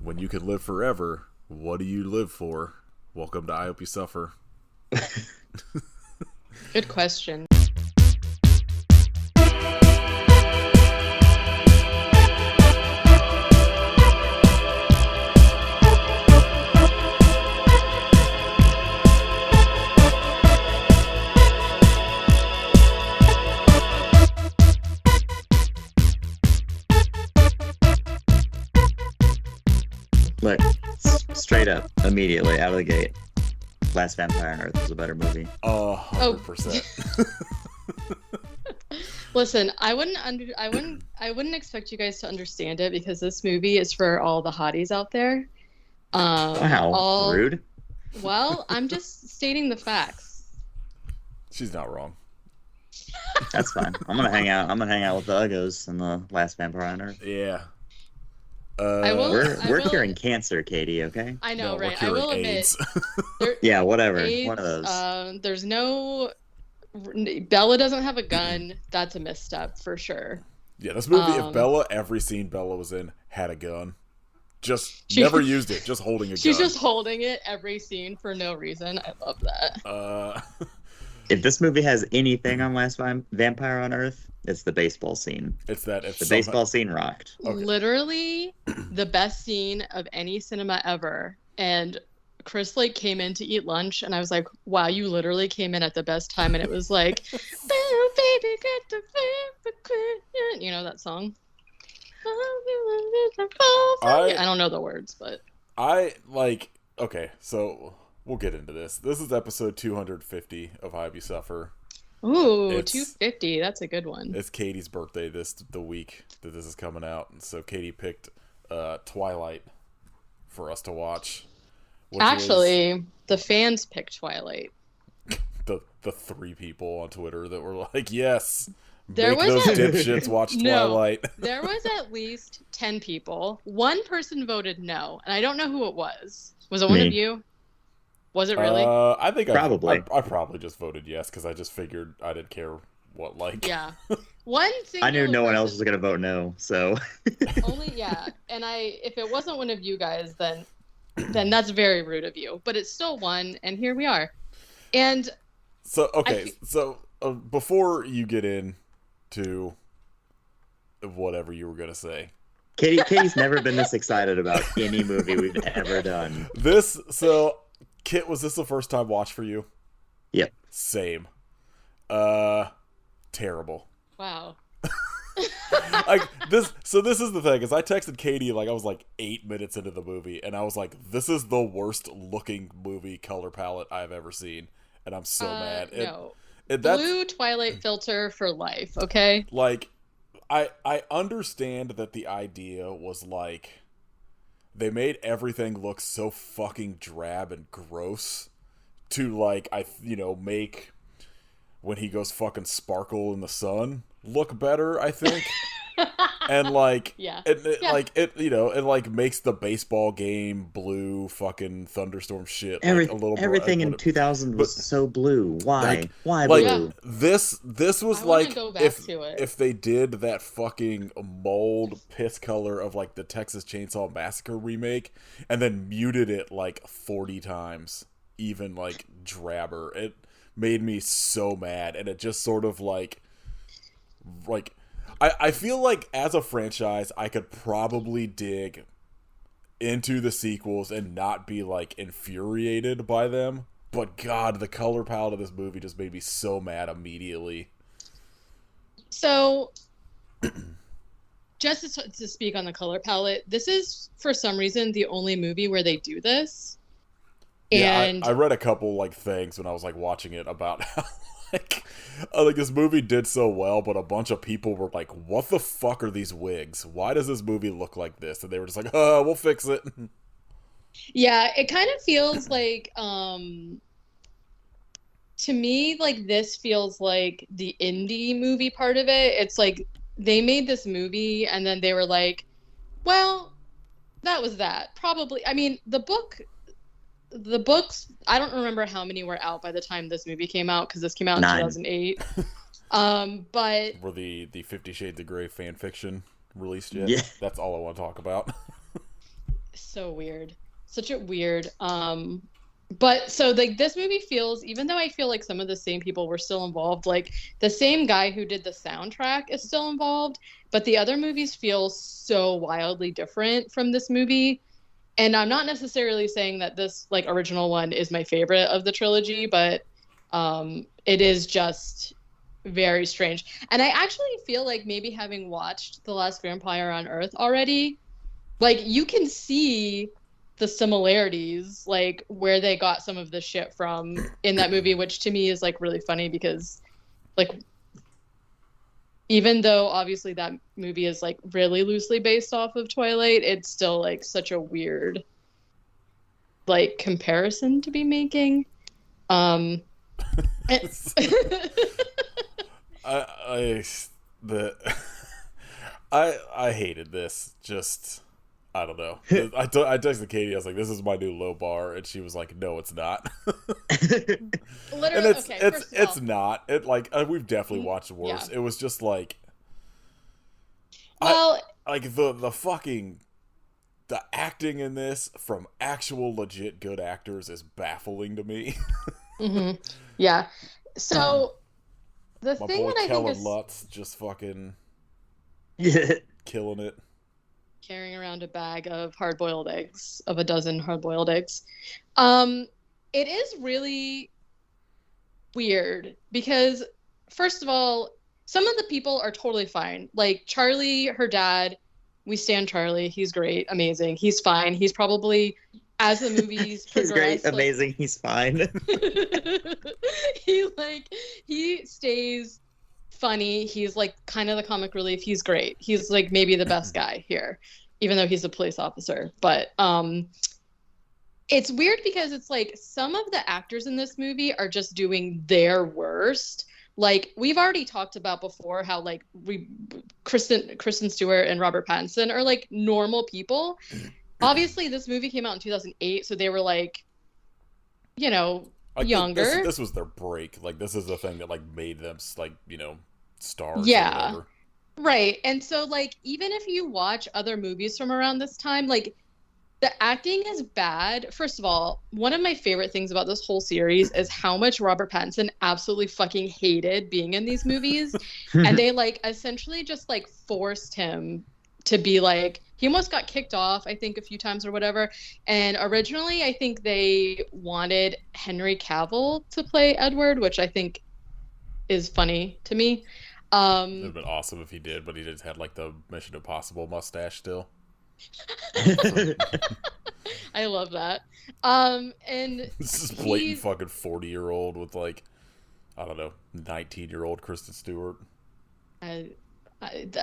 When you can live forever, what do you live for? Welcome to I Hope You Suffer. Good question. Look, straight up, immediately, out of the gate. Last Vampire on Earth was a better movie. 100%. Listen, I wouldn't expect you guys to understand it because this movie is for all the hotties out there. Wow, rude. Well, I'm just stating the facts. She's not wrong. That's fine. I'm gonna hang out with the Uggos in the Last Vampire on Earth. Yeah. We're curing cancer, Katie. Okay. I know, No, right? I will AIDS. admit. Yeah, whatever. AIDS, One of those. There's no. Bella doesn't have a gun. That's a misstep for sure. Yeah, this movie. If every scene Bella was in had a gun, never used it, just holding a gun. She's just holding it every scene for no reason. I love that. If this movie has anything on Last Vampire on Earth, it's the baseball scene. It's that. Baseball scene rocked. Okay. Literally the best scene of any cinema ever. And Chris came in to eat lunch, and I was like, "Wow, you literally came in at the best time." And it was like, "Boo, baby, get the favorite," you know that song. I don't know the words, but Okay, so we'll get into this. This is episode 250 of I Hope You Suffer. Ooh, 250. That's a good one. It's Katie's birthday the week that this is coming out, and so Katie picked Twilight for us to watch. Actually, the fans picked Twilight. The three people on Twitter that were like, "Yes, There make was those dipshits watch Twilight." There was at least 10 people. One person voted no, and I don't know who it was. Was it one of you? Was it really? I think probably. I probably just voted yes because I just figured I didn't care what Yeah. One thing. I knew no one else was gonna vote no, so. And if it wasn't one of you guys, then that's very rude of you. But it's still one, and here we are. And so before you get into whatever you were gonna say, Katie's never been this excited about any movie we've ever done. Kit, was this the first time watch for you? Yep. Same. Terrible. wow. This is the thing, is I texted Katie I was 8 minutes into the movie, and I was like, this is the worst looking movie color palette I've ever seen, and I'm so mad. No. Blue Twilight filter for life, okay? I understand that the idea was they made everything look so fucking drab and gross to make when he goes fucking sparkle in the sun look better, I think. And it makes the baseball game blue fucking thunderstorm shit a little more, everything in 2000 was so blue. Why blue? Yeah. This was if they did that fucking mold piss color of the Texas Chainsaw Massacre remake and then muted it 40 times, even drabber. It made me so mad, and it just sort of I feel like as a franchise I could probably dig into the sequels and not be infuriated by them, but God, the color palette of this movie just made me so mad immediately. So just to speak on the color palette, this is for some reason the only movie where they do this. And I read a couple things when I was watching it about how this movie did so well, but a bunch of people were like, what the fuck are these wigs? Why does this movie look like this? And they were just like, oh, we'll fix it. Yeah, it kind of feels to me, this feels like the indie movie part of it. It's they made this movie and then they were like, well, that was that. Probably, I mean, the books, I don't remember how many were out by the time this movie came out, because this came out in 2008. But were the 50 Shades of Grey fan fiction released yet? Yeah. That's all I want to talk about. so weird. Such a weird. But so like this movie feels, even though I feel like some of the same people were still involved, like the same guy who did the soundtrack is still involved, but the other movies feel so wildly different from this movie. And I'm not necessarily saying that this like original one is my favorite of the trilogy, but it is just very strange. And I actually feel like maybe having watched The Last Vampire on Earth already, like you can see the similarities, like where they got some of the shit from in that movie, which to me is like really funny because like even though obviously that movie is like really loosely based off of Twilight, it's still like such a weird like comparison to be making. I hated this. Just I don't know. I texted Katie. I was like, "This is my new low bar," and she was like, "No, it's not." Literally, and it's not. It like we've definitely watched worse. Yeah. It was just like, the acting in this from actual legit good actors is baffling to me. Mm-hmm. Yeah. So the my thing boy that I Kellen think is Lutz just fucking killing it. Carrying around a bag of hard-boiled eggs, of a dozen hard-boiled eggs. It is really weird because, first of all, some of the people are totally fine. Like Charlie, her dad, we stand Charlie. He's great, amazing. He's fine. He's probably, as the movies progress, he's great, amazing. He's fine. he stays funny. He's like kind of the comic relief. He's great. He's like maybe the best guy here, even though he's a police officer. But it's weird because it's like some of the actors in this movie are just doing their worst. Like we've already talked about before how like Kristen Stewart and Robert Pattinson are like normal people. Obviously this movie came out in 2008, so they were like, you know, younger. This was their break. Like this is the thing that like made them like, you know, stars. Yeah. Or whatever. Right. And so like even if you watch other movies from around this time, like the acting is bad. First of all, one of my favorite things about this whole series is how much Robert Pattinson absolutely fucking hated being in these movies. And they like essentially just like forced him to be like, he almost got kicked off, I think, a few times or whatever. And originally, I think they wanted Henry Cavill to play Edward, which I think is funny to me. It would have been awesome if he did, but he just had like the Mission Impossible mustache still. I love that. And this is blatant fucking 40-year-old with like, I don't know, 19-year-old Kristen Stewart.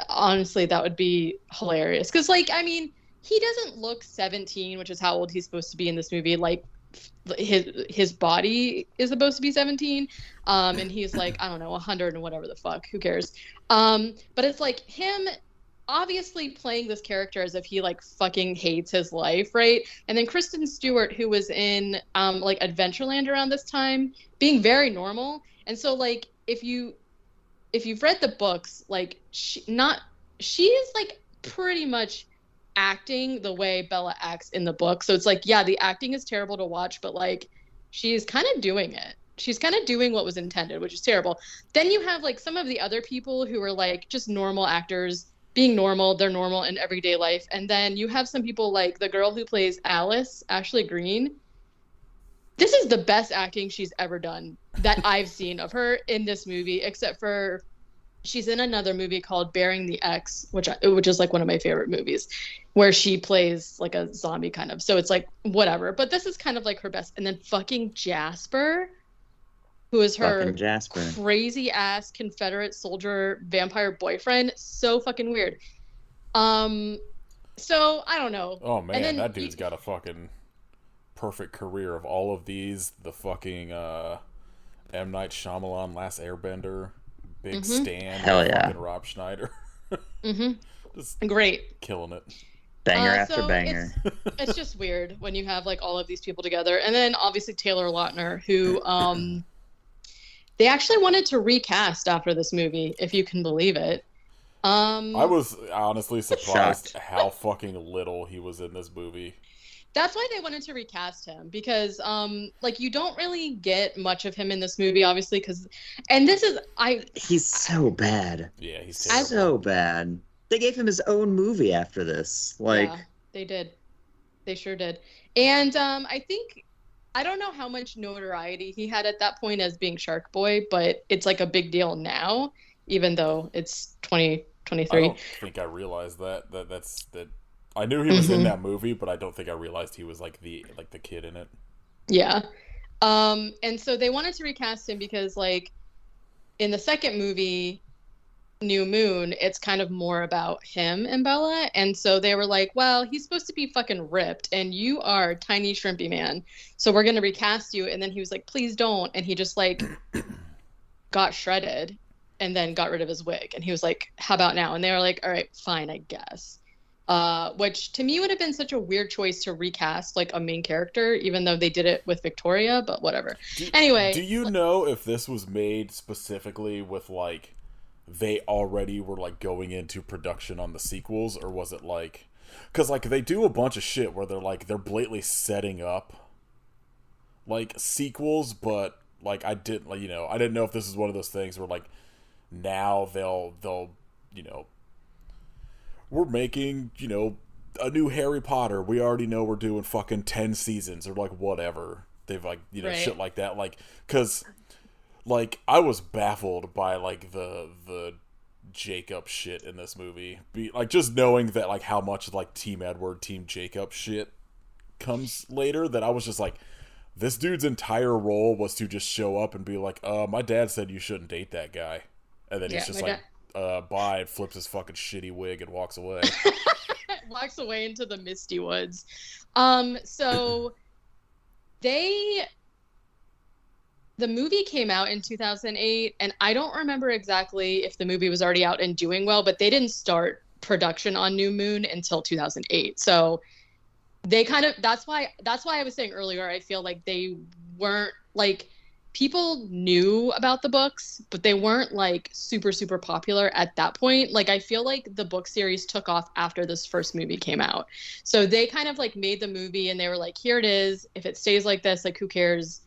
Honestly, that would be hilarious. Because, like, I mean, he doesn't look 17, which is how old he's supposed to be in this movie. Like, his body is supposed to be 17. And he's like, I don't know, 100 and whatever the fuck. Who cares? But it's like him obviously playing this character as if he like fucking hates his life, right? And then Kristen Stewart, who was in like Adventureland around this time, being very normal. And so like if you've read the books, like she is like pretty much acting the way Bella acts in the book. So it's like, yeah, the acting is terrible to watch, but like she's kind of doing it. She's kind of doing what was intended, which is terrible. Then you have like some of the other people who are like just normal actors being normal. They're normal in everyday life. And then you have some people like the girl who plays Alice, Ashley Greene. This is the best acting she's ever done that I've seen of her in this movie, except for she's in another movie called Bearing the X, which is like one of my favorite movies, where she plays like a zombie kind of. So it's like whatever. But this is kind of like her best. And then fucking Jasper, who is her crazy ass Confederate soldier vampire boyfriend. So fucking weird. So I don't know. Oh man, that dude's got a fucking perfect career of all of these. The fucking M. Night Shyamalan Last Airbender, Big Stan, hell yeah, fucking Rob Schneider. Just great, killing it. Banger after banger. It's just weird when you have like all of these people together, and then obviously Taylor Lautner, who they actually wanted to recast after this movie, if you can believe it. I was honestly surprised Shocked. how fucking little he was in this movie. That's why they wanted to recast him because, like, you don't really get much of him in this movie, obviously, because, and this is, He's so bad. Yeah, he's terrible. So bad. They gave him his own movie after this. Like, yeah, they did. They sure did. And I think, I don't know how much notoriety he had at that point as being Shark Boy, but it's like a big deal now, even though it's 2023. I don't think I realized that. I knew he was in that movie, but I don't think I realized he was like the kid in it. Yeah. And so they wanted to recast him because, like, in the second movie, New Moon, it's kind of more about him and Bella. And so they were like, well, he's supposed to be fucking ripped, and you are tiny shrimpy man. So we're going to recast you. And then he was like, please don't. And he just, like, got shredded and then got rid of his wig. And he was like, how about now? And they were like, all right, fine, I guess. Which to me would have been such a weird choice to recast like a main character, even though they did it with Victoria, but whatever. Anyway. Do you know if this was made specifically with like, they already were like going into production on the sequels, or was it like, because like they do a bunch of shit where they're blatantly setting up like sequels, but like I didn't know if this is one of those things where like now they'll we're making a new Harry Potter, we already know we're doing fucking 10 seasons or like whatever, they've like right. Shit like that, like, because like I was baffled by like the Jacob shit in this movie, like just knowing that like how much like Team Edward, Team Jacob shit comes later, that I was just like, this dude's entire role was to just show up and be like, my dad said you shouldn't date that guy, and then he's just like bye, and flips his fucking shitty wig and walks away. Walks away into the misty woods. So the movie came out in 2008, and I don't remember exactly if the movie was already out and doing well, but they didn't start production on New Moon until 2008. So they kind of, that's why I was saying earlier, I feel like they weren't like, people knew about the books, but they weren't like super, super popular at that point. Like, I feel like the book series took off after this first movie came out. So they kind of like made the movie and they were like, here it is. If it stays like this, like, who cares?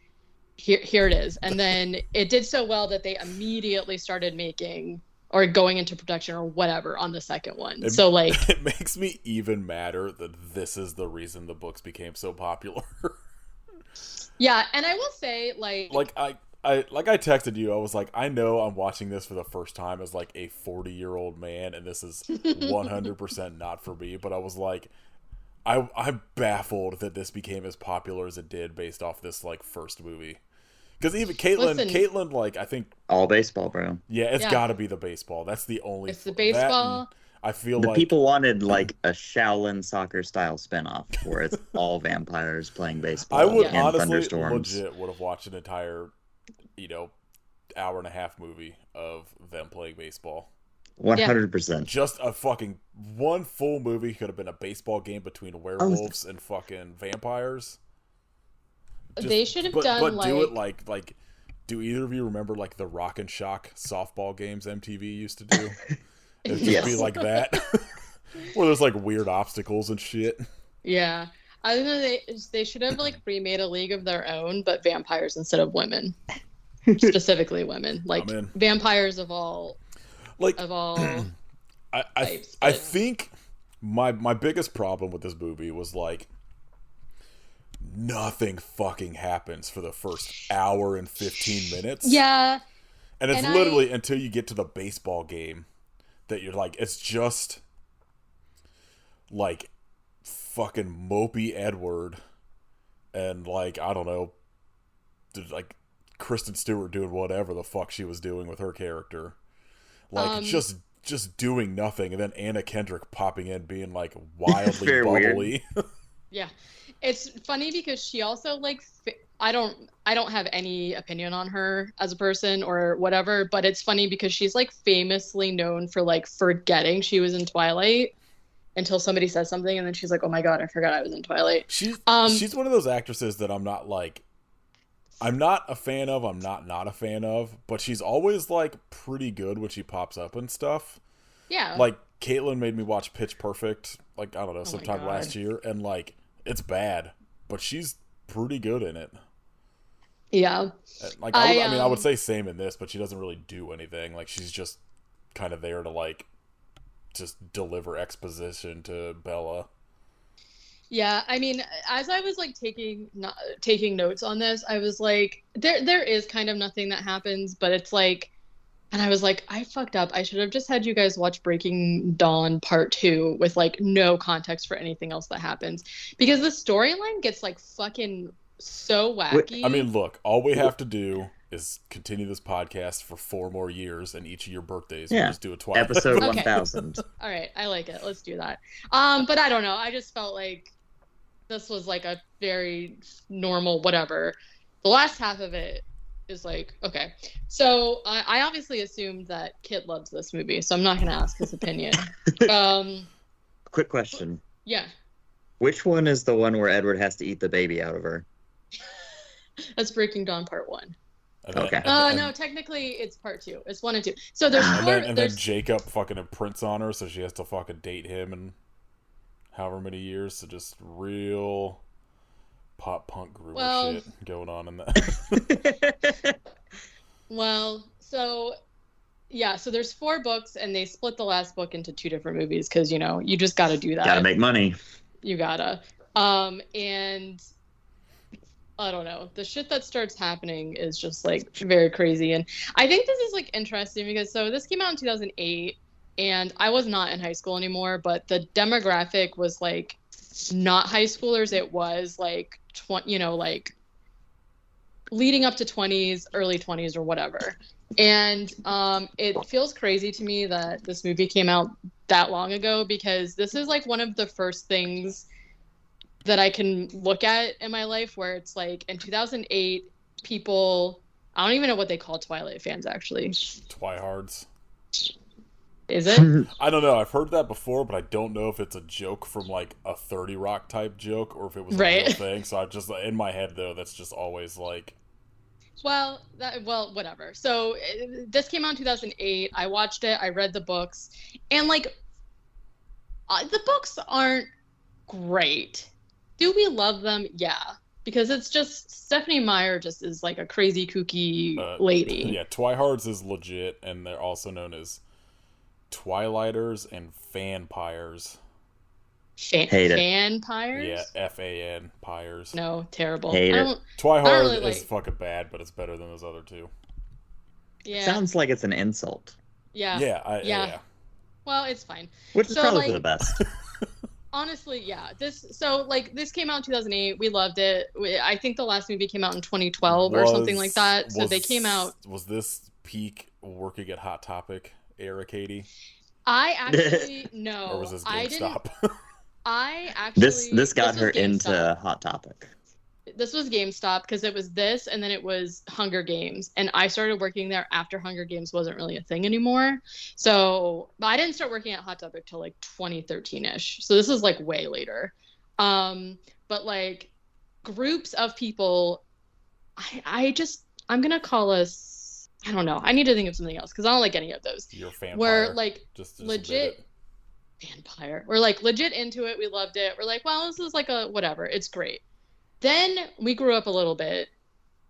Here it is. And then it did so well that they immediately started making or going into production or whatever on the second one. It makes me even madder that this is the reason the books became so popular. Yeah, and I will say, I texted you, I was like, I know I'm watching this for the first time as like a 40-year-old man, and this is 100% not for me, but I was like, I'm baffled that this became as popular as it did based off this like first movie. Because even Caitlin, like, I think all baseball, bro. Yeah, it's got to be the baseball. That's the only. It's the baseball. I feel the people wanted like a Shaolin soccer style spinoff where it's all vampires playing baseball. I would and honestly thunderstorms. legit would have watched an entire, hour and a half movie of them playing baseball. 100%. Just a fucking one full movie could have been a baseball game between werewolves and fucking vampires. They should have done, but do it like. Do either of you remember like the Rock and Shock softball games MTV used to do? It'd just be like that, where there's like weird obstacles and shit. Yeah, I don't know. They should have like remade a league of their own, but vampires instead of women, specifically women, like vampires of all, types. I think my biggest problem with this movie was like, nothing fucking happens for the first hour and 15 minutes. Yeah. And it's literally until you get to the baseball game that you're like, it's just like fucking mopey Edward and like, I don't know, like Kristen Stewart doing whatever the fuck she was doing with her character. Like just doing nothing, and then Anna Kendrick popping in being like wildly bubbly. Yeah. It's funny because she also like I don't have any opinion on her as a person or whatever, but it's funny because she's like famously known for like forgetting she was in Twilight until somebody says something and then she's like, "Oh my god, I forgot I was in Twilight." She's one of those actresses that I'm not a fan of, I'm not a fan of, but she's always like pretty good when she pops up and stuff. Yeah. Like, Caitlin made me watch Pitch Perfect, like, I don't know, Oh my sometime God. last year, and, like, it's bad, but she's pretty good in it. Yeah. Like, I mean, I would I say same in this, but she doesn't really do anything. Like, she's just kind of there to, like, just deliver exposition to Bella. Yeah, I mean, as I was like taking notes on this, I was like, there is kind of nothing that happens, but it's like, and I was like, I fucked up. I should have just had you guys watch Breaking Dawn Part 2 with like no context for anything else that happens, because the storyline gets like fucking so wacky. I mean, look, all we have to do is continue this podcast for 4 more years, and each of your birthdays we'll just do a Twilight. Episode Okay. 1000. All right, I like it. Let's do that. But I don't know. I just felt like this was like a very normal whatever. The last half of it is like, okay. So I obviously assumed that Kit loves this movie, so I'm not going to ask his opinion. Quick question. Yeah. Which one is the one where Edward has to eat the baby out of her? That's Breaking Dawn Part 1. Okay. No, technically it's Part 2. It's 1 and 2. So there's four. And then Jacob fucking imprints on her, so she has to fucking date him and however many years. So just real pop punk groomer shit going on in that. Well, so yeah, so there's 4 books, and they split the last book into 2 different movies because you just got to do that. Gotta make money. You gotta. And I don't know. The shit that starts happening is just like very crazy, and I think this is like interesting because this came out in 2008. And I was not in high school anymore, but the demographic was like not high schoolers. It was like, like leading up to 20s, early 20s or whatever. And it feels crazy to me that this movie came out that long ago, because this is like one of the first things that I can look at in my life where it's like in 2008, people, I don't even know what they call Twilight fans actually. Twihards. Is it? I don't know. I've heard that before, but I don't know if it's a joke from like a 30 Rock type joke or if it was a real thing. So I just, in my head though, that's just always like. Well, whatever. So this came out in 2008. I watched it. I read the books, and like, the books aren't great. Do we love them? Yeah, because it's just Stephanie Meyer just is like a crazy kooky lady. Yeah, Twihards is legit, and they're also known as Twilighters and Fanpires. Fanpires? Yeah, F-A-N, Pyres. No, terrible. Hate it. Twihard is fucking bad, but it's better than those other 2. Yeah. Sounds like it's an insult. Yeah. Yeah. Well, it's fine. Which is probably for the best. Honestly, yeah. This came out in 2008. We loved it. I think the last movie came out in 2012 or something like that. So they came out. Was this peak working at Hot Topic era, Katie? I actually no. Or was this GameStop? I actually this got her into Hot Topic. This was GameStop because it was this, and then it was Hunger Games, and I started working there after Hunger Games wasn't really a thing anymore. So I didn't start working at Hot Topic till like 2013ish. So this is like way later. But like groups of people, I'm gonna call us. I don't know. I need to think of something else because I don't like any of those. You're a fan. We're like just legit. Vampire. We're like legit into it. We loved it. We're like, well, this is like a whatever. It's great. Then we grew up a little bit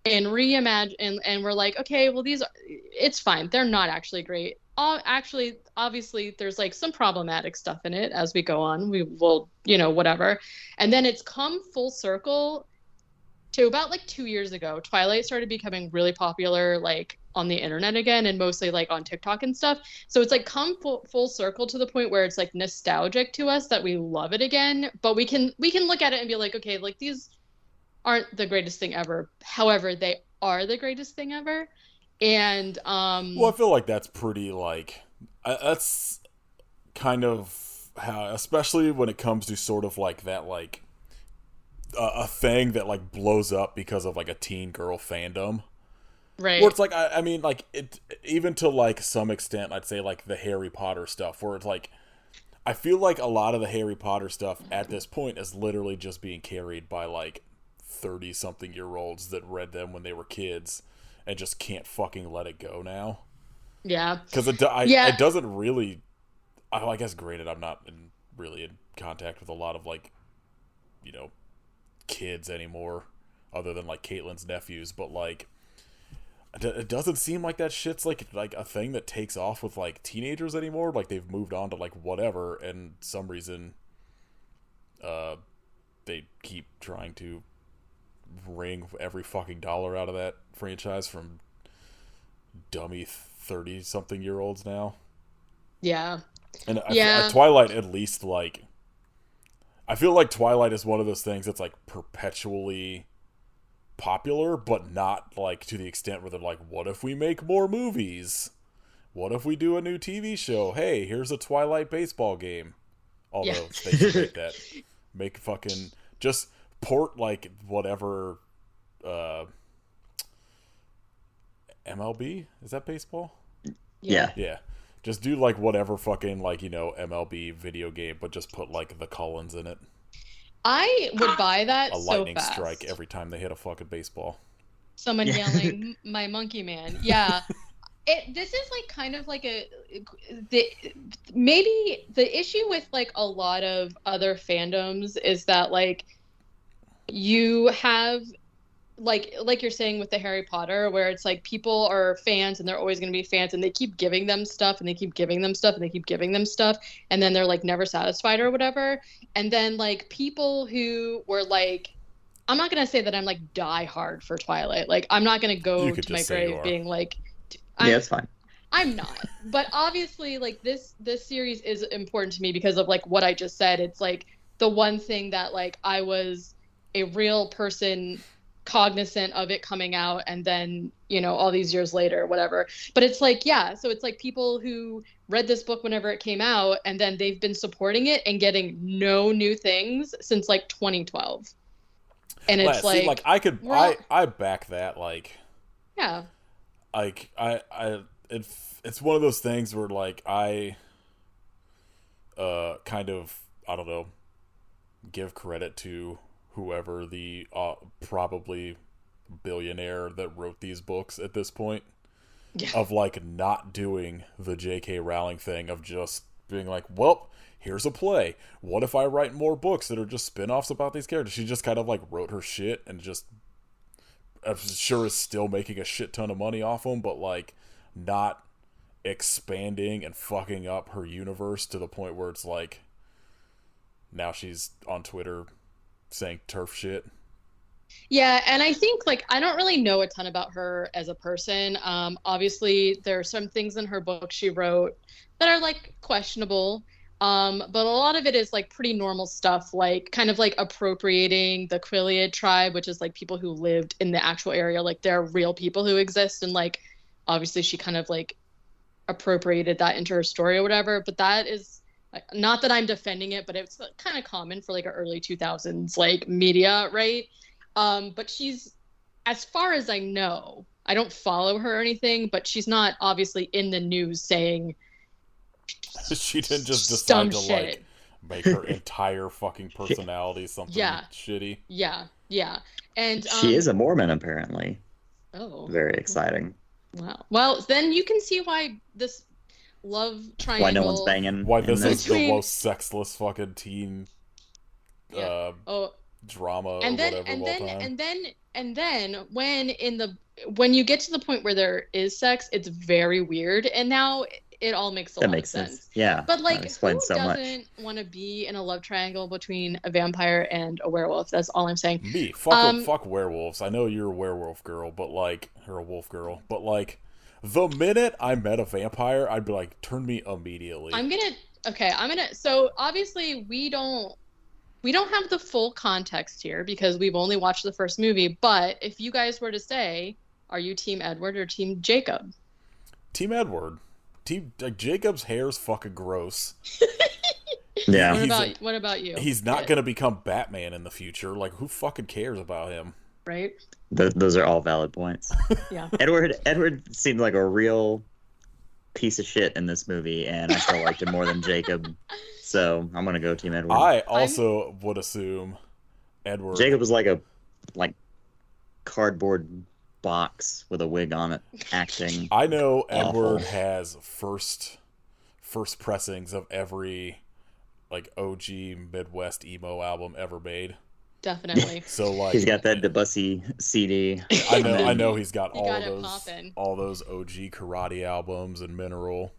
and reimagined, and we're like, okay, well, it's fine. They're not actually great. Actually, obviously, there's like some problematic stuff in it as we go on. We will, whatever. And then it's come full circle to about like 2 years ago. Twilight started becoming really popular, like on the internet again, and mostly like on TikTok and stuff. So it's like come full circle to the point where it's like nostalgic to us that we love it again. But we can look at it and be like, okay, like these aren't the greatest thing ever. However, they are the greatest thing ever. And well, I feel like that's pretty like that's kind of how, especially when it comes to sort of like that, like a thing that like blows up because of like a teen girl fandom, right? Where it's like I mean like it, even to like some extent, I'd say like the Harry Potter stuff, where it's like I feel like a lot of the Harry Potter stuff at this point is literally just being carried by like 30-something-year-olds that read them when they were kids and just can't fucking let it go now. Yeah. Because it doesn't really I guess granted, I'm not really in contact with a lot of like, you know, kids anymore, other than like Caitlin's nephews. But like, it doesn't seem like that shit's like a thing that takes off with like teenagers anymore. Like they've moved on to like whatever, and some reason, they keep trying to wring every fucking dollar out of that franchise from dummy 30-something-year-olds now. Yeah. And Yeah. Twilight, at least, like, I feel like Twilight is one of those things that's like perpetually popular, but not like to the extent where they're like, what if we make more movies? What if we do a new TV show? Hey, here's a Twilight baseball game. Although Yeah. they should make that. Make fucking, just port like whatever, MLB? Is that baseball? Yeah. Yeah. Just do like whatever fucking like, you know, MLB video game, but just put like the Cullens in it. I would buy that A so lightning fast. strike every time they hit a fucking baseball. Someone yelling, "My monkey man!" Yeah, this is like kind of like maybe the issue with like a lot of other fandoms is that like you have like you're saying with the Harry Potter, where it's like people are fans and they're always going to be fans, and they keep giving them stuff and they keep giving them stuff and they keep giving them stuff, and then they're like never satisfied or whatever. And then like people who were like, I'm not going to say that I'm like die hard for Twilight. Like I'm not going to go to my grave being like, yeah, it's fine. I'm not. But obviously like this series is important to me because of like what I just said. It's like the one thing that like I was a real person cognizant of it coming out, and then, you know, all these years later, whatever. But it's like, yeah, so it's like people who read this book whenever it came out, and then they've been supporting it and getting no new things since like 2012. And it's See, like I back that, like, yeah, like it's one of those things where like I kind of, I don't know, give credit to whoever the probably billionaire that wrote these books at this point, yeah, of like not doing the J.K. Rowling thing of just being like, well, here's a play. What if I write more books that are just spin-offs about these characters? She just kind of like wrote her shit and just, I'm sure is still making a shit ton of money off them, but like not expanding and fucking up her universe to the point where it's like now she's on Twitter saying turf shit. Yeah, and I think like I don't really know a ton about her as a person. Obviously there are some things in her book she wrote that are like questionable. But a lot of it is like pretty normal stuff, like kind of like appropriating the Quiliad tribe, which is like people who lived in the actual area, like they're real people who exist, and like obviously she kind of like appropriated that into her story or whatever. But that is not that I'm defending it, but it's kind of common for like an early 2000s like media, right? But she's, as far as I know, I don't follow her or anything, but she's not obviously in the news saying she didn't just decide to shit. Like make her entire fucking personality something shitty. Yeah. And she is a Mormon, apparently. Oh, very exciting. Wow. Well, then you can see why this love triangle. Why no one's banging? Why this is the most sexless fucking teen drama and then, or whatever and of then, all time. and then when you get to the point where there is sex, it's very weird, and now it all makes a lot of sense. Yeah. But like, who so doesn't want to be in a love triangle between a vampire and a werewolf? That's all I'm saying. Me, fuck werewolves. I know you're a werewolf girl, but like, you're a wolf girl, but like, the minute I met a vampire, I'd be like, turn me immediately. So obviously we don't have the full context here because we've only watched the first movie. But if you guys were to say, are you Team Edward or Team Jacob? Team Edward. Jacob's hair's fucking gross. Yeah. What about you? He's not going to become Batman in the future. Like, who fucking cares about him? Right? Those are all valid points. Yeah. Edward seemed like a real piece of shit in this movie, and I still liked him more than Jacob. So I'm going to go Team Edward. I also would assume Edward. Jacob was like a cardboard box with a wig on it, acting. I know awful. Edward has first first pressings of every like OG Midwest emo album ever made. Definitely. So like He's got that Debussy CD. I know he's got He all got of it those poppin'. all those OG karate albums and Mineral.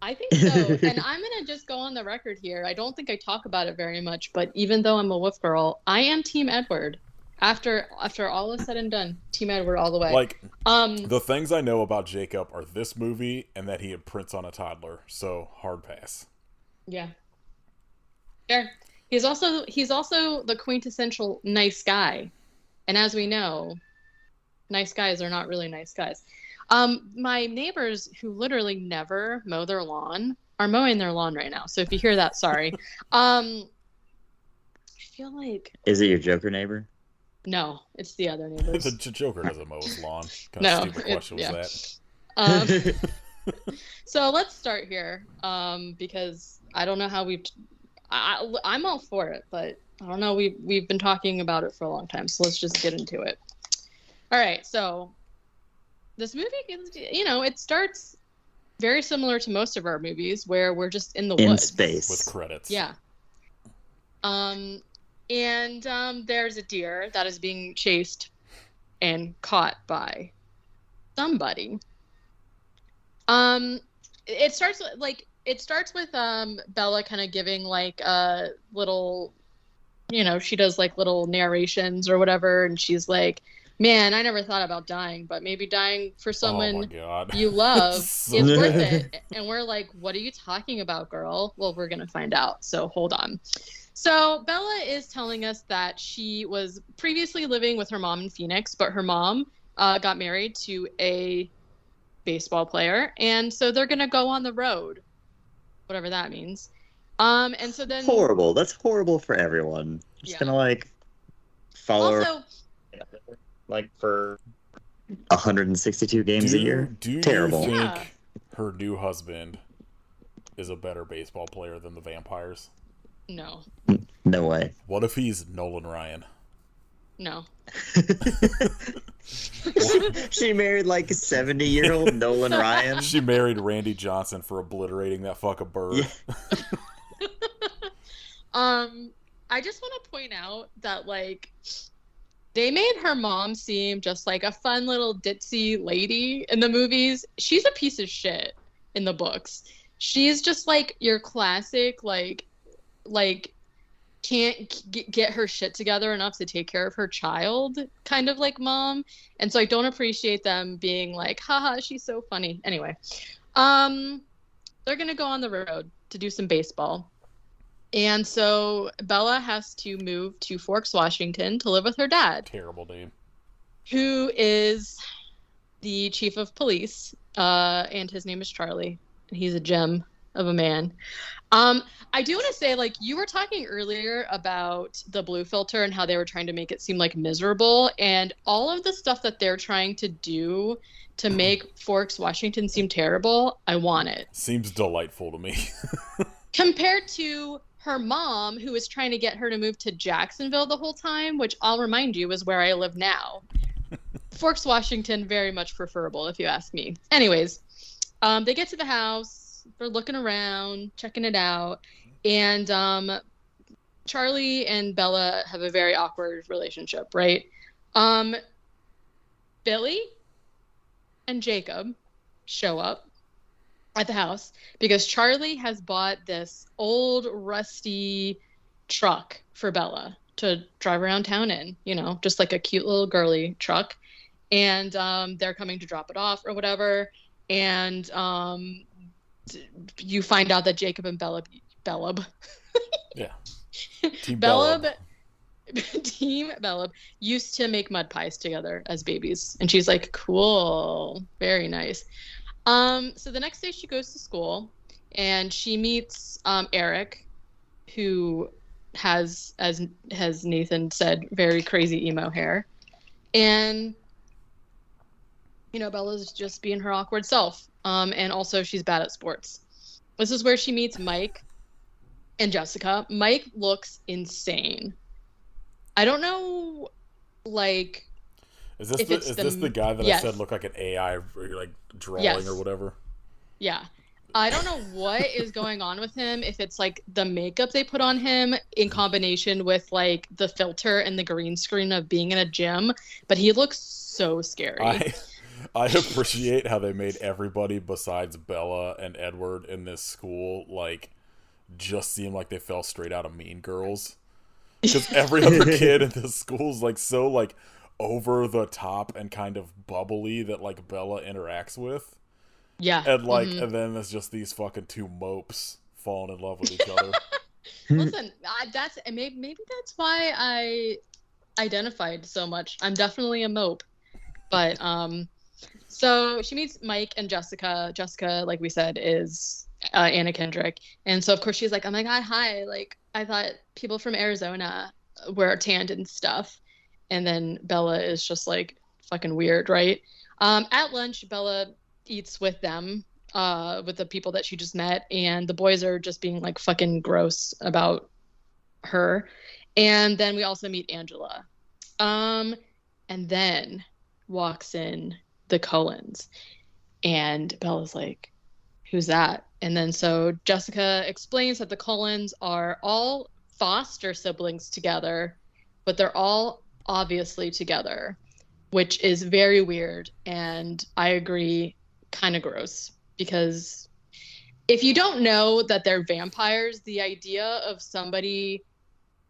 I think so. And I'm going to just go on the record here. I don't think I talk about it very much, but even though I'm a Wolf girl, I am Team Edward. After all is said and done, Team Edward all the way. Like, the things I know about Jacob are this movie and that he imprints on a toddler. So, hard pass. Yeah. Fair. He's also the quintessential nice guy. And as we know, nice guys are not really nice guys. My neighbors who literally never mow their lawn are mowing their lawn right now. So if you hear that, sorry. I feel like... Is it your Joker neighbor? No, it's the other neighbors. The Joker doesn't mow his lawn. Kind No, of stupid question yeah. was that? So let's start here, because I don't know how I'm all for it, but I don't know. We've been talking about it for a long time, so let's just get into it. All right, so this movie, it starts very similar to most of our movies, where we're just in the in woods space With credits. Yeah. And there's a deer that is being chased and caught by somebody. It starts with Bella kind of giving like a little, she does like little narrations or whatever, and she's like, "Man, I never thought about dying, but maybe dying for someone Oh my God. you love is worth it." And we're like, "What are you talking about, girl?" Well, we're gonna find out. So hold on. So Bella is telling us that she was previously living with her mom in Phoenix, but her mom got married to a baseball player, and so they're gonna go on the road, whatever that means. And so then horrible. That's horrible for everyone. Just gonna like follow her, like for 162 games a year. Do Terrible. you think Yeah. her new husband is a better baseball player than the vampires? No. No way. What if he's Nolan Ryan? No. She married like a 70-year-old Nolan Ryan. She married Randy Johnson for obliterating that fucking bird. Yeah. I just want to point out that like they made her mom seem just like a fun little ditzy lady in the movies. She's a piece of shit in the books. She's just like your classic like can't get her shit together enough to take care of her child kind of like mom. And so I don't appreciate them being like, haha, she's so funny. Anyway, they're gonna go on the road to do some baseball, and so Bella has to move to Forks, Washington to live with her dad. Terrible name. Who is the chief of police, and his name is Charlie. He's a gem of a man. I do want to say, like, you were talking earlier about the blue filter and how they were trying to make it seem like miserable, and all of the stuff that they're trying to do to make Forks, Washington seem terrible, I want it. Seems delightful to me. Compared to her mom, who was trying to get her to move to Jacksonville the whole time, which I'll remind you is where I live now. Forks, Washington, very much preferable, if you ask me. Anyways, they get to the house. They're looking around, checking it out, and Charlie and Bella have a very awkward relationship, right? Billy and Jacob show up at the house because Charlie has bought this old rusty truck for Bella to drive around town in, just like a cute little girly truck. And they're coming to drop it off or whatever. And you find out that Jacob and Bellab Yeah. Team Team Bellab used to make mud pies together as babies. And she's like, cool, very nice. So the next day she goes to school and she meets Eric, who has, as Nathan said, very crazy emo hair. And, Bella's just being her awkward self. And also she's bad at sports. This is where she meets Mike and Jessica. Mike looks insane. I don't know, like... Is this the guy that yes. I said looked like an AI, like drawing yes. or whatever? Yeah. I don't know what is going on with him, if it's like the makeup they put on him in combination with like the filter and the green screen of being in a gym, but he looks so scary. I appreciate how they made everybody besides Bella and Edward in this school like just seem like they fell straight out of Mean Girls. Because every other kid in this school is like so like over the top and kind of bubbly that like Bella interacts with. Yeah. And like, and then there's just these fucking two mopes falling in love with each other. Listen, maybe that's why I identified so much. I'm definitely a mope. But so she meets Mike and Jessica. Jessica, like we said, is Anna Kendrick, and so of course she's like, "Oh my god, hi! Like I thought people from Arizona were tanned and stuff." And then Bella is just like fucking weird, right? At lunch, Bella eats with them, with the people that she just met, and the boys are just being like fucking gross about her. And then we also meet Angela. And then walks in the Cullens, and Bella's like, who's that? And then so Jessica explains that the Cullens are all foster siblings together, but they're all obviously together, which is very weird, and I agree, kind of gross, because if you don't know that they're vampires, the idea of somebody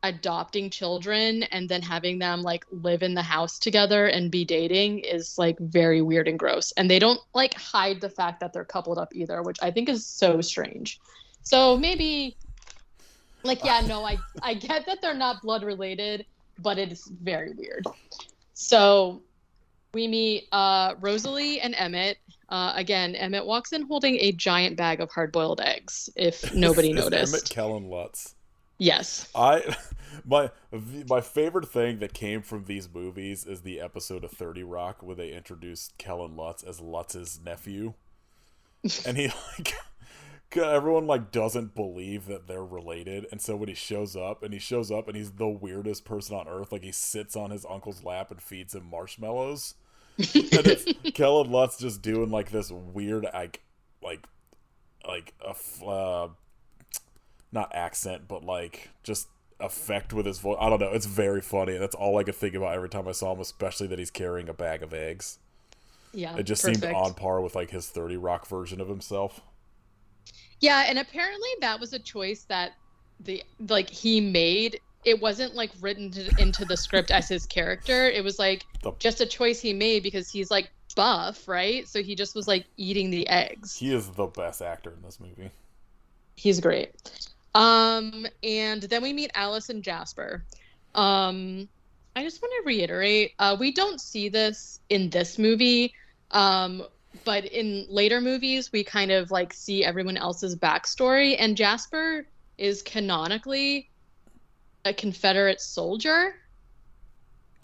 adopting children and then having them like live in the house together and be dating is like very weird and gross, and they don't like hide the fact that they're coupled up either, which I think is so strange. So maybe like, yeah, no, I get that they're not blood related, but it is very weird. So we meet Rosalie and Emmett. Again, Emmett walks in holding a giant bag of hard-boiled eggs, if nobody noticed. Emmett Kellen Lutz. Yes. My favorite thing that came from these movies is the episode of 30 Rock where they introduced Kellen Lutz as Lutz's nephew. And he like everyone like doesn't believe that they're related, and so when he shows up and he's the weirdest person on earth. Like he sits on his uncle's lap and feeds him marshmallows. And it's Kellen Lutz just doing like this weird not accent, but like just effect with his voice. I don't know. It's very funny. That's all I could think about every time I saw him, especially that he's carrying a bag of eggs. Yeah, it just seemed on par with like his 30 Rock version of himself. Yeah, and apparently that was a choice that he made. It wasn't like written into the script as his character. It was like just a choice he made because he's like buff, right? So he just was like eating the eggs. He is the best actor in this movie. He's great. And then we meet Alice and Jasper. I just want to reiterate, we don't see this in this movie, but in later movies, we kind of like see everyone else's backstory, and Jasper is canonically a Confederate soldier,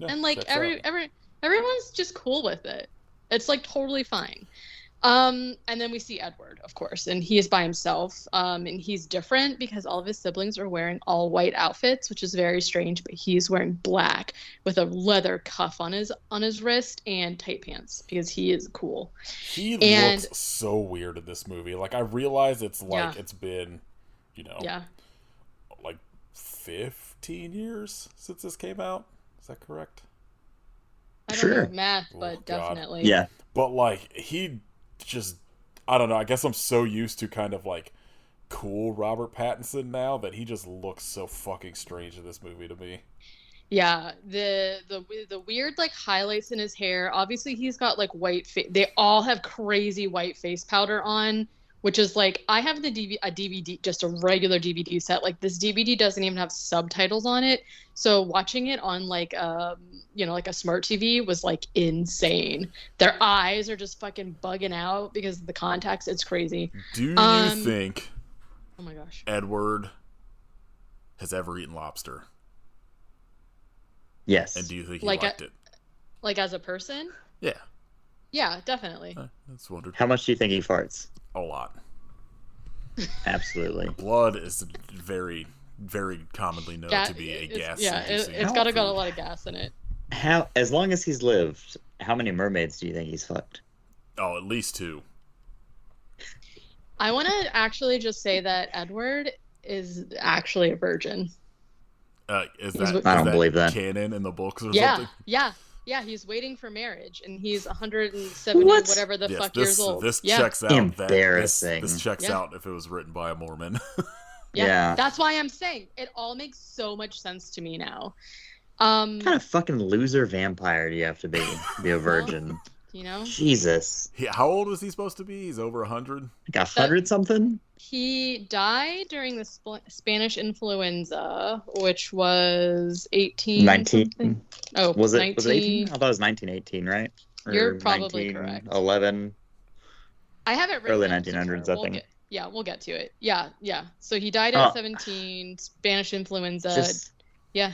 and like everyone's just cool with it. It's like totally fine. And then we see Edward, of course, and he is by himself, and he's different because all of his siblings are wearing all white outfits, which is very strange, but he's wearing black with a leather cuff on his wrist and tight pants because he is cool. He looks so weird in this movie. Like I realize it's like it's been, like 15 years since this came out. Is that correct? I don't know math, but definitely. Yeah. But like he just, I don't know, I guess I'm so used to kind of like cool Robert Pattinson now that he just looks so fucking strange in this movie to me. Yeah, the weird like highlights in his hair. Obviously he's got like white face. They all have crazy white face powder on, which is like, I have a DVD, just a regular DVD set. Like this DVD doesn't even have subtitles on it. So watching it on like like a smart TV was like insane. Their eyes are just fucking bugging out because of the contacts. It's crazy. Do you think oh my gosh, Edward has ever eaten lobster? Yes. And do you think he liked it? Like as a person? Yeah. Yeah, definitely. That's wonderful. How much do you think he farts? A lot. Absolutely. Blood is very, very commonly known to be a gas. Yeah, it's got a lot of gas in it. As long as he's lived, how many mermaids do you think he's fucked? Oh, at least 2. I want to actually just say that Edward is actually a virgin. Is He's- that I don't is that believe that. canon in the books or Yeah, something? yeah. He's waiting for marriage, and he's 170 What? whatever the Yes, fuck years old. this Yeah. checks out. Embarrassing. This checks Yeah. out if it was written by a Mormon. Yeah. That's why I'm saying it all makes so much sense to me now. What kind of fucking loser vampire do you have to be a virgin? You know, Jesus. How old was he supposed to be? He's over 100. Like 100 something? he died during the Spanish influenza, which was 18 19. something. Oh, Was it 19. I thought it was 1918, right? Or You're probably correct. 11. I haven't written Early down to 1900s, sure. I think. We'll get to it. Yeah. So he died at Oh. 17, Spanish influenza. Just Yeah.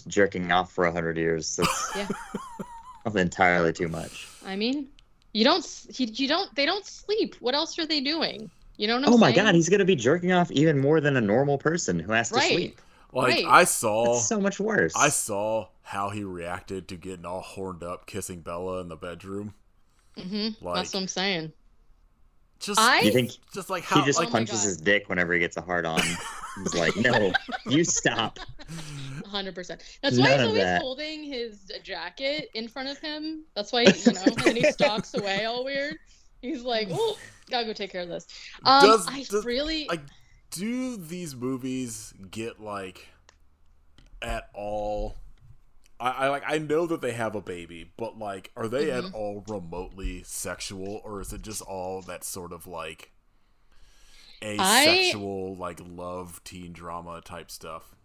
jerking off for 100 years. That's Yeah. entirely too much. I mean, they don't sleep. What else are they doing? You know what I'm Oh my saying? god, he's gonna be jerking off even more than a normal person who has to Right. sleep. Like Right. I saw That's so much worse. I saw how he reacted to getting all horned up kissing Bella in the bedroom. Mm-hmm. Like, That's what I'm saying. Just You think just like how he just like, Oh my punches God. his dick whenever he gets a hard on? He's like, no, you stop. 100%. That's why None he's of always that. holding his jacket in front of him. That's why, and then he stalks away all weird. He's like, oh, gotta go take care of this. do these movies get like at all I know that they have a baby, but like are they Mm-hmm. at all remotely sexual, or is it just all that sort of like asexual like love teen drama type stuff?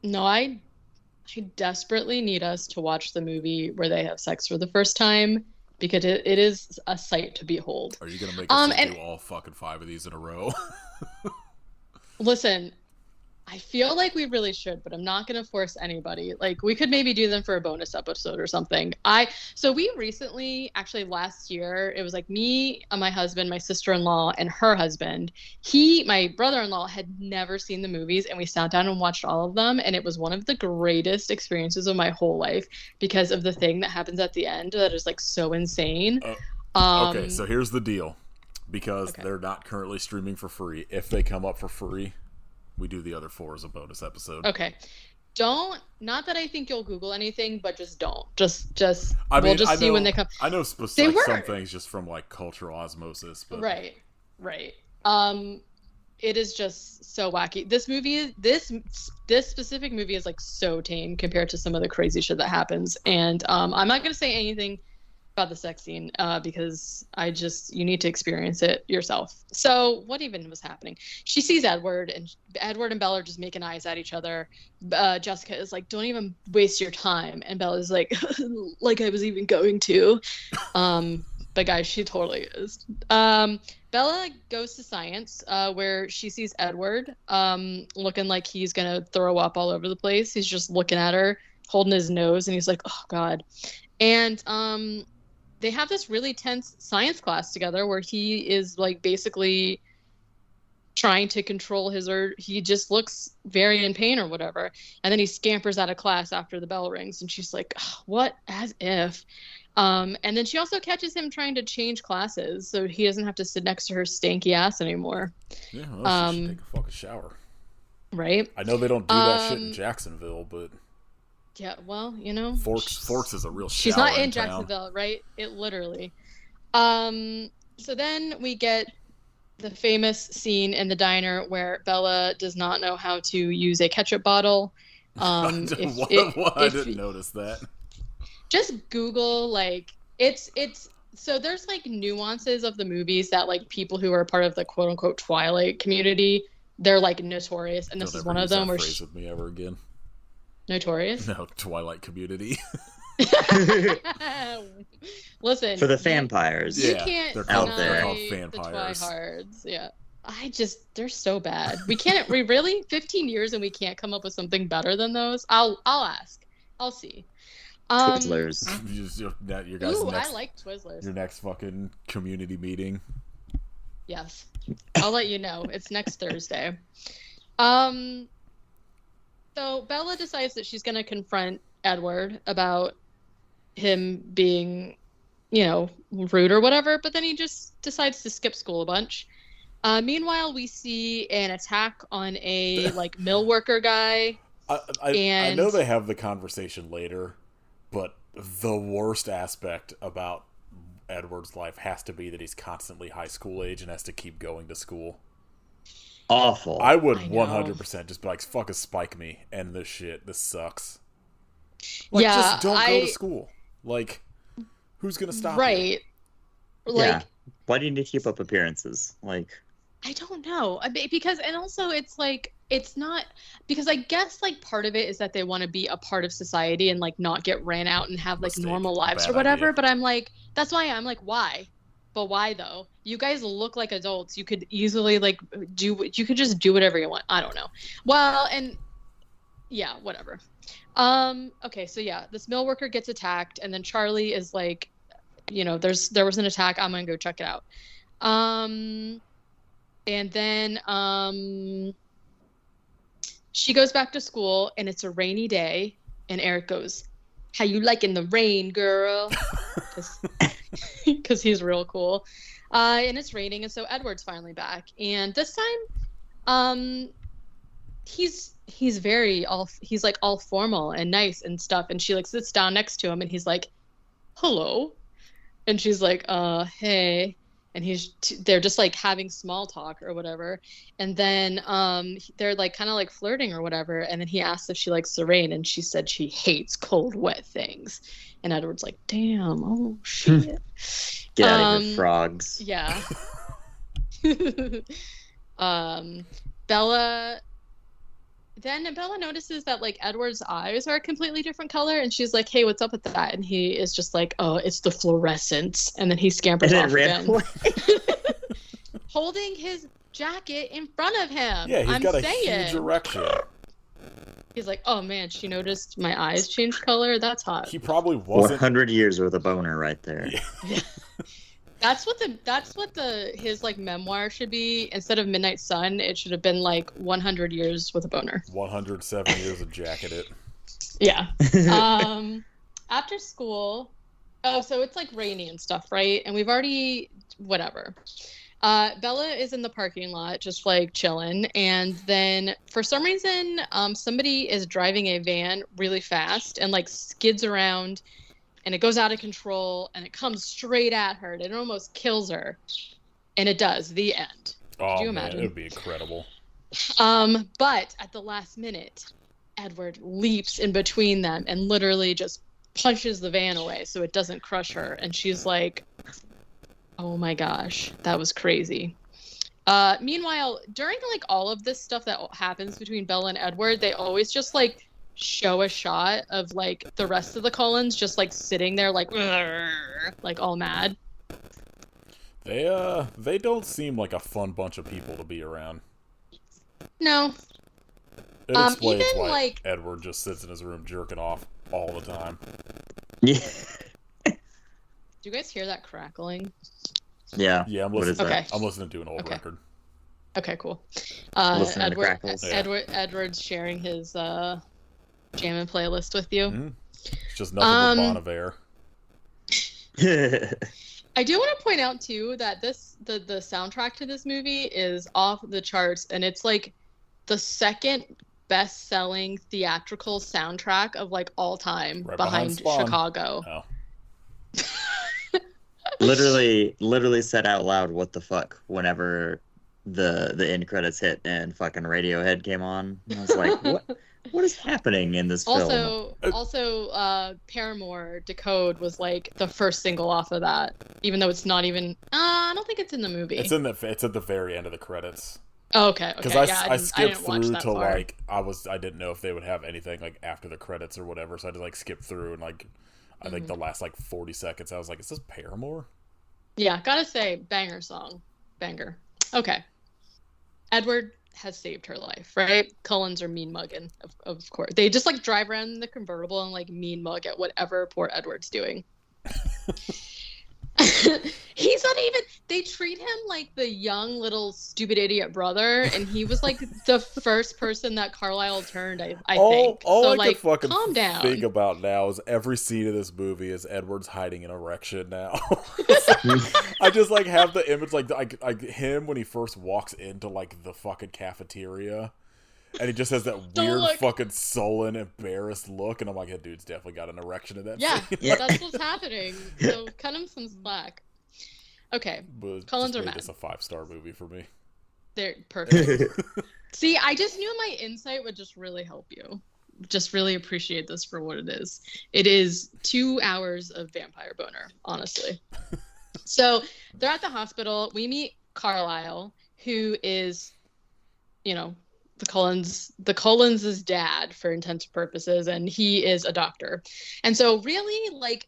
No, I desperately need us to watch the movie where they have sex for the first time, because it is a sight to behold. Are you gonna make us and- do all fucking 5 of these in a row? Listen, I feel like we really should, but I'm not going to force anybody. Like, we could maybe do them for a bonus episode or something. So we recently, actually last year, it was like me, my husband, my sister-in-law, and her husband. My brother-in-law, had never seen the movies, and we sat down and watched all of them, and it was one of the greatest experiences of my whole life because of the thing that happens at the end that is like so insane. Okay, so here's the deal. Because Okay. they're not currently streaming for free. If they come up for free, we do the other 4 as a bonus episode. Okay. Not that I think you'll Google anything, but just don't. Just I mean, we'll just see when they come. I know They some were. things just from like cultural osmosis, but Right. It is just so wacky. This specific movie is like so tame compared to some of the crazy shit that happens. And I'm not gonna say anything about the sex scene because you need to experience it yourself. So what even was happening? She sees Edward and Bella are just making eyes at each other. Jessica is like, don't even waste your time. And Bella's like, like I was even going to. But guys, she totally is. Bella goes to science where she sees Edward looking like he's going to throw up all over the place. He's just looking at her, holding his nose, and he's like, oh, God. And they have this really tense science class together where he is like basically trying to control he just looks very in pain or whatever. And then he scampers out of class after the bell rings, and she's like, what? As if. And then she also catches him trying to change classes so he doesn't have to sit next to her stanky ass anymore. yeah, well, she should take a fucking shower. Right? I know they don't do that shit in Jacksonville, but Yeah, well, Forks is a real shower. she's not in town. Jacksonville, right? It literally. So then we get the famous scene in the diner where Bella does not know how to use a ketchup bottle. I didn't notice that. Just Google it's so there's like nuances of the movies that like people who are part of the quote unquote Twilight community, they're like notorious, and this Don't is ever one of use them that where phrase with me ever again. Notorious. No, Twilight community. Listen, For the vampires. you Yeah, can't they're called- deny they're called the vampires. Twihards. Yeah. They're so bad. We really 15 years and we can't come up with something better than those. I'll ask. I'll see. Twizzlers. Your guys' Ooh, next, I like Twizzlers. your next fucking community meeting. Yes. I'll let you know. It's next Thursday. So Bella decides that she's going to confront Edward about him being rude or whatever, but then he just decides to skip school a bunch. Meanwhile, we see an attack on a like mill worker guy. I know they have the conversation later, but the worst aspect about Edward's life has to be that he's constantly high school age and has to keep going to school. Awful. I would 100% just be like, fucking spike me, end this shit. This sucks. Like, just don't go to school. Like, who's gonna stop you? Right. Like, why do you need to keep up appearances? Like, I don't know. Because, and also it's like, it's not, because I guess like part of it is that they want to be a part of society and like not get ran out and have like normal lives or whatever. Idea. But I'm like, that's why I'm like, why? But why though? You guys look like adults. You could easily like you could just do whatever you want. I don't know. Well, and yeah, whatever. Okay, so yeah, this mill worker gets attacked, and then Charlie is like, there was an attack. I'm gonna go check it out. And then she goes back to school, and it's a rainy day, and Eric goes, "How you liking the rain, girl?" Because he's real cool. And it's raining, and so Edward's finally back, and this time, he's like all formal and nice and stuff, and she like sits down next to him, and he's like, "Hello," and she's like, "Hey," and they're just like having small talk or whatever, and then they're like kind of like flirting or whatever, and then he asks if she likes the rain, and she said she hates cold wet things, and Edward's like, "Damn, oh shit." Get out of here, frogs. Yeah. Bella notices that like Edward's eyes are a completely different color, and she's like, "Hey, what's up with that?" And he is just like, "Oh, it's the fluorescence," and then he scampers off again, holding his jacket in front of him. Yeah, he's got a huge erection. He's like, "Oh man, she noticed my eyes changed color. That's hot." He probably wasn't. 100 years with a boner right there. Yeah. That's what his like memoir should be. Instead of Midnight Sun, it should have been like 100 years with a boner. 107 years of jacketed. Yeah. After school, so it's like rainy and stuff, right? And we've already whatever. Bella is in the parking lot just like chilling, and then for some reason somebody is driving a van really fast and like skids around, and it goes out of control, and it comes straight at her, and it almost kills her, and it does. The end. Could you imagine? It would be incredible. But at the last minute, Edward leaps in between them and literally just punches the van away so it doesn't crush her, and she's like, "Oh my gosh, that was crazy." Meanwhile, during like all of this stuff that happens between Bella and Edward, they always just like show a shot of like the rest of the Cullens just like sitting there like all mad. They don't seem like a fun bunch of people to be around. No. It explains even why like Edward just sits in his room jerking off all the time. Yeah. Do you guys hear that crackling? Yeah. Yeah, I'm listening. Okay. I'm listening to an old record. Okay, cool. Edward's sharing his jamming playlist with you. Mm-hmm. It's just nothing but Bon Iver. I do want to point out too that the soundtrack to this movie is off the charts, and it's like the second best-selling theatrical soundtrack of like all time, right behind Chicago. Oh. literally said out loud, "What the fuck?" whenever the end credits hit and fucking Radiohead came on. And I was like, what is happening in this film? Also, Paramore Decode was like the first single off of that, even though it's not even. I don't think it's in the movie. It's at the very end of the credits. Oh, okay. Because I skipped through to like I didn't know if they would have anything like after the credits or whatever, so I just like skipped through and like I think the last like 40 seconds I was like, is this Paramore? Yeah, gotta say, banger song, banger. Okay, Edward has saved her life, right? Cullens are mean mugging, of course. They just like drive around in the convertible and like mean mug at whatever poor Edward's doing. He's not even. They treat him like the young little stupid idiot brother, and he was like the first person that Carlisle turned. I think. All So I like, can fucking calm down. think about now is every scene of this movie is Edward's hiding an erection now. I just like have the image like him when he first walks into like the fucking cafeteria. And he just has that weird fucking sullen, embarrassed look, and I'm like, that dude's definitely got an erection in that scene. Yeah, that's what's happening. So cut him some slack. Okay, But Collins just are made mad. this a 5-star movie for me. They're perfect. See, I just knew my insight would just really help you. Just really appreciate this for what it is. It is 2 hours of vampire boner, honestly. So they're at the hospital. We meet Carlisle, who is, you know, the Collins' dad for intents purposes, and he is a doctor. And so really, like,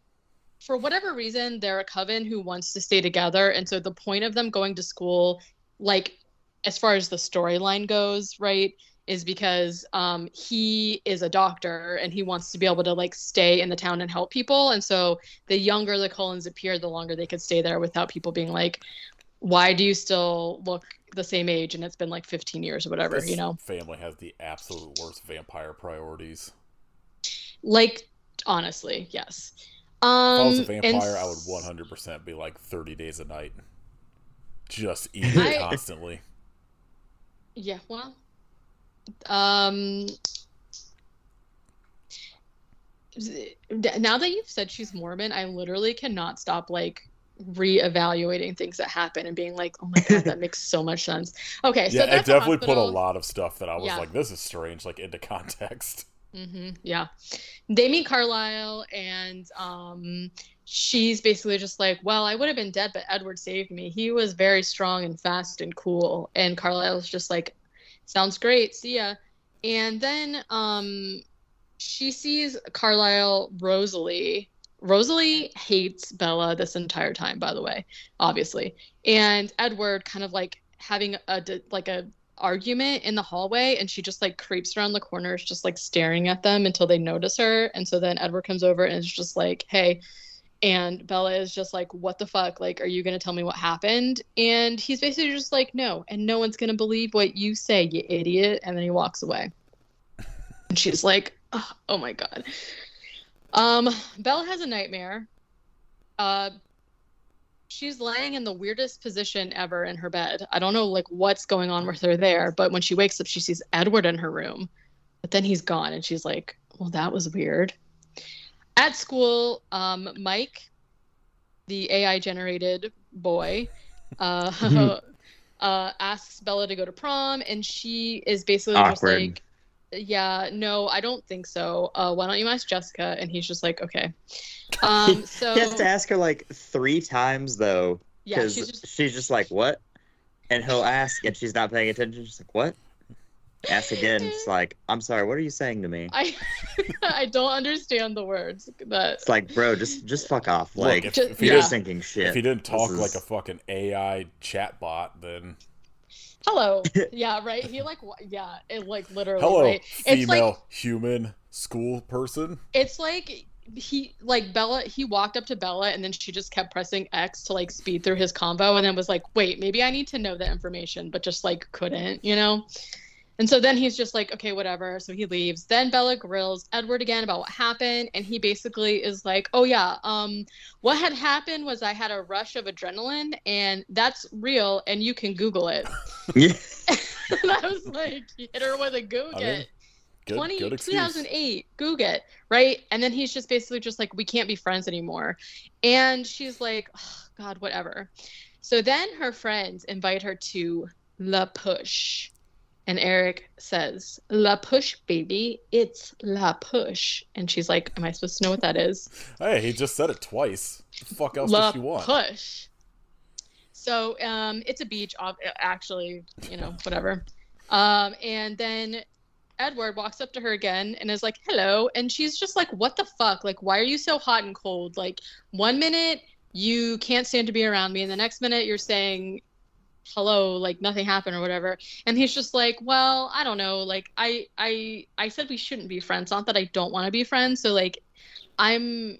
for whatever reason, they're a coven who wants to stay together. And so the point of them going to school, like, as far as the storyline goes, right, is because he is a doctor and he wants to be able to, like, stay in the town and help people. And so the younger the Collins appeared, the longer they could stay there without people being like, why do you still look the same age and it's been like 15 years or whatever, This you know? family has the absolute worst vampire priorities. Like, honestly, yes. If I was a vampire, I would 100% be like 30 days a night. Just eating constantly. Yeah, well. Now that you've said she's Mormon, I literally cannot stop, like, reevaluating things that happen and being like, oh my god, that makes so much sense. Okay, so yeah, it definitely put a lot of stuff that I was like, this is strange, like, into context. Yeah, they meet Carlisle, and she's basically just like, well, I would have been dead, but Edward saved me. He was very strong and fast and cool. And Carlisle's just like, sounds great, see ya. And then she sees Carlisle. Rosalie hates Bella this entire time, by the way, obviously. And Edward kind of like having a argument in the hallway, and she just like creeps around the corners, just like staring at them until they notice her. And so then Edward comes over and is just like, hey. And Bella is just like, what the fuck? Like, are you going to tell me what happened? And he's basically just like, no. And no one's going to believe what you say, you idiot. And then he walks away. And she's like, oh my God. Bella has a nightmare. She's laying in the weirdest position ever in her bed. I don't know like what's going on with her there, but when she wakes up, she sees Edward in her room, but then he's gone, and she's like, well, that was weird. At school, Mike, the AI generated boy, asks Bella to go to prom, and she is basically just like, yeah, no, I don't think so. Why don't you ask Jessica? And he's just like, okay. So he has to ask her like 3 times though. Yeah, she's just like, what? And he'll ask, and she's not paying attention. She's like, what? Ask again. It's like, I'm sorry, what are you saying to me? I don't understand the words. But it's like, bro, just fuck off. Look, like, if you're sinking shit. If he didn't talk like a fucking AI chatbot, then hello. Yeah, right. He like, yeah, it like literally. Hello, right? It's female like, human school person. It's like Bella. He walked up to Bella, and then she just kept pressing X to like speed through his convo, and then was like, wait, maybe I need to know that information, but just like couldn't, you know. And so then he's just like, okay, whatever. So he leaves. Then Bella grills Edward again about what happened. And he basically is like, oh, yeah, what had happened was I had a rush of adrenaline, and that's real, and you can Google it. And I was like, hit her with a Google. 2008, Google it, right? And then he's just basically just like, we can't be friends anymore. And she's like, oh, God, whatever. So then her friends invite her to La Push. And Eric says, La Push, baby. It's La Push. And she's like, am I supposed to know what that is? Hey, he just said it twice. What the fuck else does she want? La Push. So it's a beach, actually, you know, whatever. And then Edward walks up to her again and is like, hello. And she's just like, what the fuck? Like, why are you so hot and cold? Like, 1 minute you can't stand to be around me, and the next minute you're saying hello, like nothing happened or whatever. And he's just like, well, I don't know, like I said we shouldn't be friends, not that I don't want to be friends, so like I'm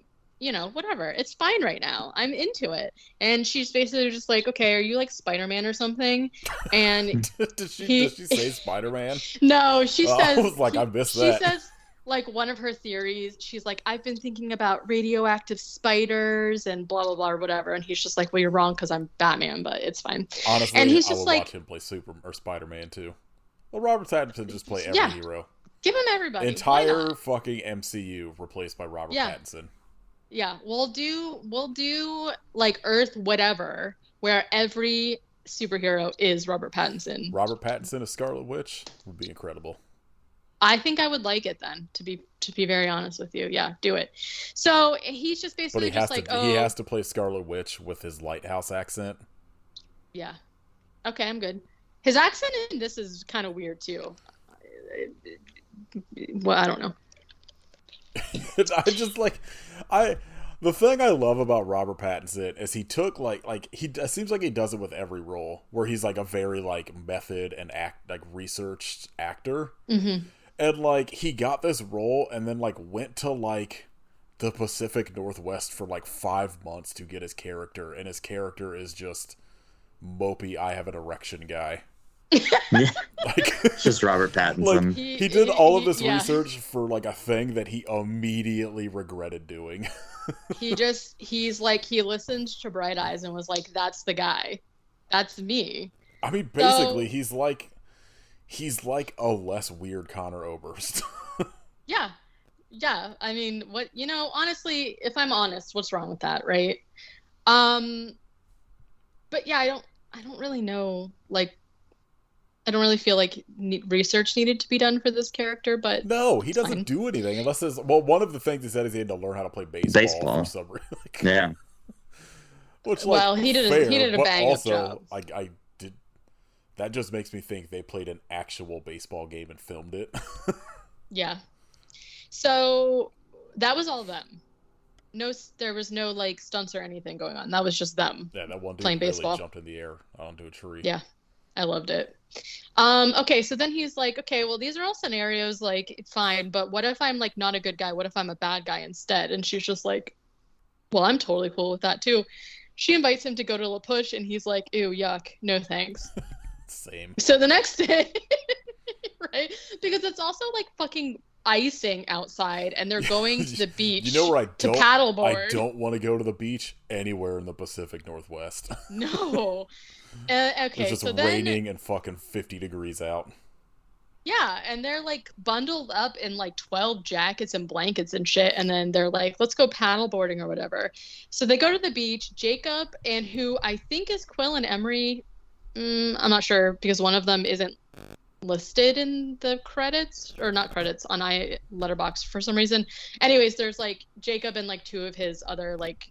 whatever. It's fine right now. I'm into it. And she's basically just like, okay, are you like Spider-Man or something? And Does she say Spider-Man? No, she says. I was like, I missed that. She says, like, one of her theories, she's like, I've been thinking about radioactive spiders and blah, blah, blah, or whatever. And he's just like, well, you're wrong because I'm Batman, but it's fine. Honestly, and he's I just would like, watch him play Spider-Man too. Well, Robert Pattinson just play every hero. Give him everybody. Entire fucking MCU replaced by Robert Pattinson. Yeah, we'll do like Earth whatever, where every superhero is Robert Pattinson. Robert Pattinson as Scarlet Witch would be incredible. I think I would like it then, to be very honest with you. Yeah, do it. So he's just basically he has to play Scarlet Witch with his lighthouse accent. Yeah. Okay, I'm good. His accent in this is kind of weird too. Well, I don't know. The thing I love about Robert Pattinson is he took it seems like he does it with every role where he's like a very like method and researched actor. Mm-hmm. And like he got this role and then like went to like the Pacific Northwest for like 5 months to get his character, and his character is just mopey I have an erection guy. Like just Robert Pattinson. Like, he did all of this research for like a thing that he immediately regretted doing. He listened to Bright Eyes and was like, that's the guy. That's me. I mean, basically, he's like a less weird Connor Oberst. Yeah. Yeah. I mean, honestly, if I'm honest, what's wrong with that, right? But yeah, I don't really know, like, I don't really feel like research needed to be done for this character, but no, he doesn't do anything unless there's one of the things he said is he had to learn how to play baseball. For some reason. Yeah. Which, he did a bang up job. I did. That just makes me think they played an actual baseball game and filmed it. Yeah. So that was all of them. No, there was no like stunts or anything going on. That was just them. Yeah, that one dude playing baseball. Really jumped in the air onto a tree. Yeah. I loved it. Okay, so then he's like, okay, well, these are all scenarios, like, fine, but what if I'm, like, not a good guy? What if I'm a bad guy instead? And she's just like, well, I'm totally cool with that, too. She invites him to go to La Push, and he's like, ew, yuck, no thanks. Same. So the next day, right? Because it's also, like, fucking icing outside, and they're going to the beach where I to paddleboard. I don't want to go to the beach anywhere in the Pacific Northwest. No. Okay, it's just raining and fucking 50 degrees out. Yeah, and they're like bundled up in like 12 jackets and blankets and shit, and then they're like, let's go paddleboarding or whatever. So they go to the beach. Jacob, and who I think is Quill and Emery, I'm not sure because one of them isn't listed in the credits, or not credits, on Letterboxd for some reason. Anyways, there's like Jacob and like two of his other like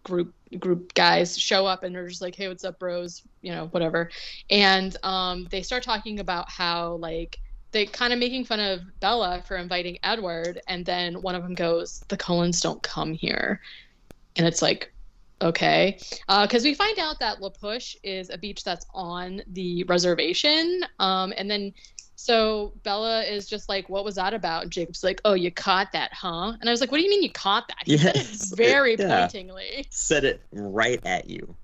group guys show up, and they're just like, hey, what's up, bros, whatever. And they start talking about how like they kind of making fun of Bella for inviting Edward, and then one of them goes, the Cullens don't come here. And it's like, okay, because we find out that La Push is a beach that's on the reservation, and then so Bella is just like, what was that about? And Jacob's like, oh, you caught that, huh? And I was like, what do you mean you caught that? He said it very pointingly. Said it right at you.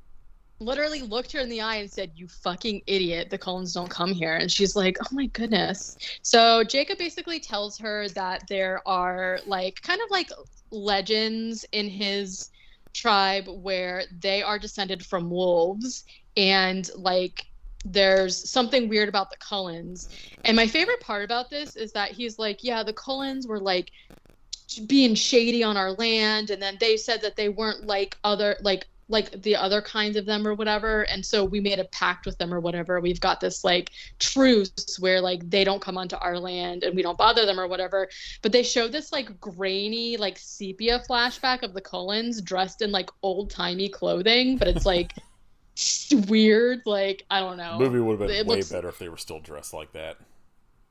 Literally looked her in the eye and said, you fucking idiot, the Cullens don't come here. And she's like, oh my goodness. So Jacob basically tells her that there are like kind of like legends in his tribe where they are descended from wolves, and like there's something weird about the Cullens. And my favorite part about this is that he's like, yeah, the Cullens were like being shady on our land, and then they said that they weren't like other like the other kinds of them or whatever, and so we made a pact with them or whatever. We've got this like truce where like they don't come onto our land and we don't bother them or whatever. But they show this like grainy like sepia flashback of the Cullens dressed in like old-timey clothing, but it's like weird, like I don't know. The movie would have been way better if they were still dressed like that.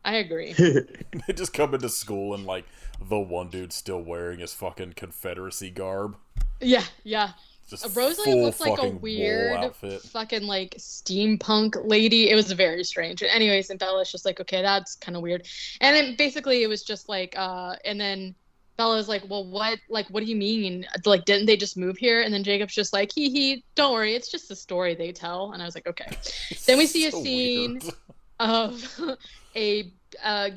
I agree. They just come into school and like the one dude still wearing his fucking Confederacy garb. Yeah. Just Rosalie looked like a weird fucking like steampunk lady. It was very strange. Anyways, and Bella's just like, okay, that's kind of weird. And then basically it was just like, and then Bella's like, well, what do you mean? Like, didn't they just move here? And then Jacob's just like, hee, don't worry, it's just a story they tell. And I was like, okay. Then we see a scene of a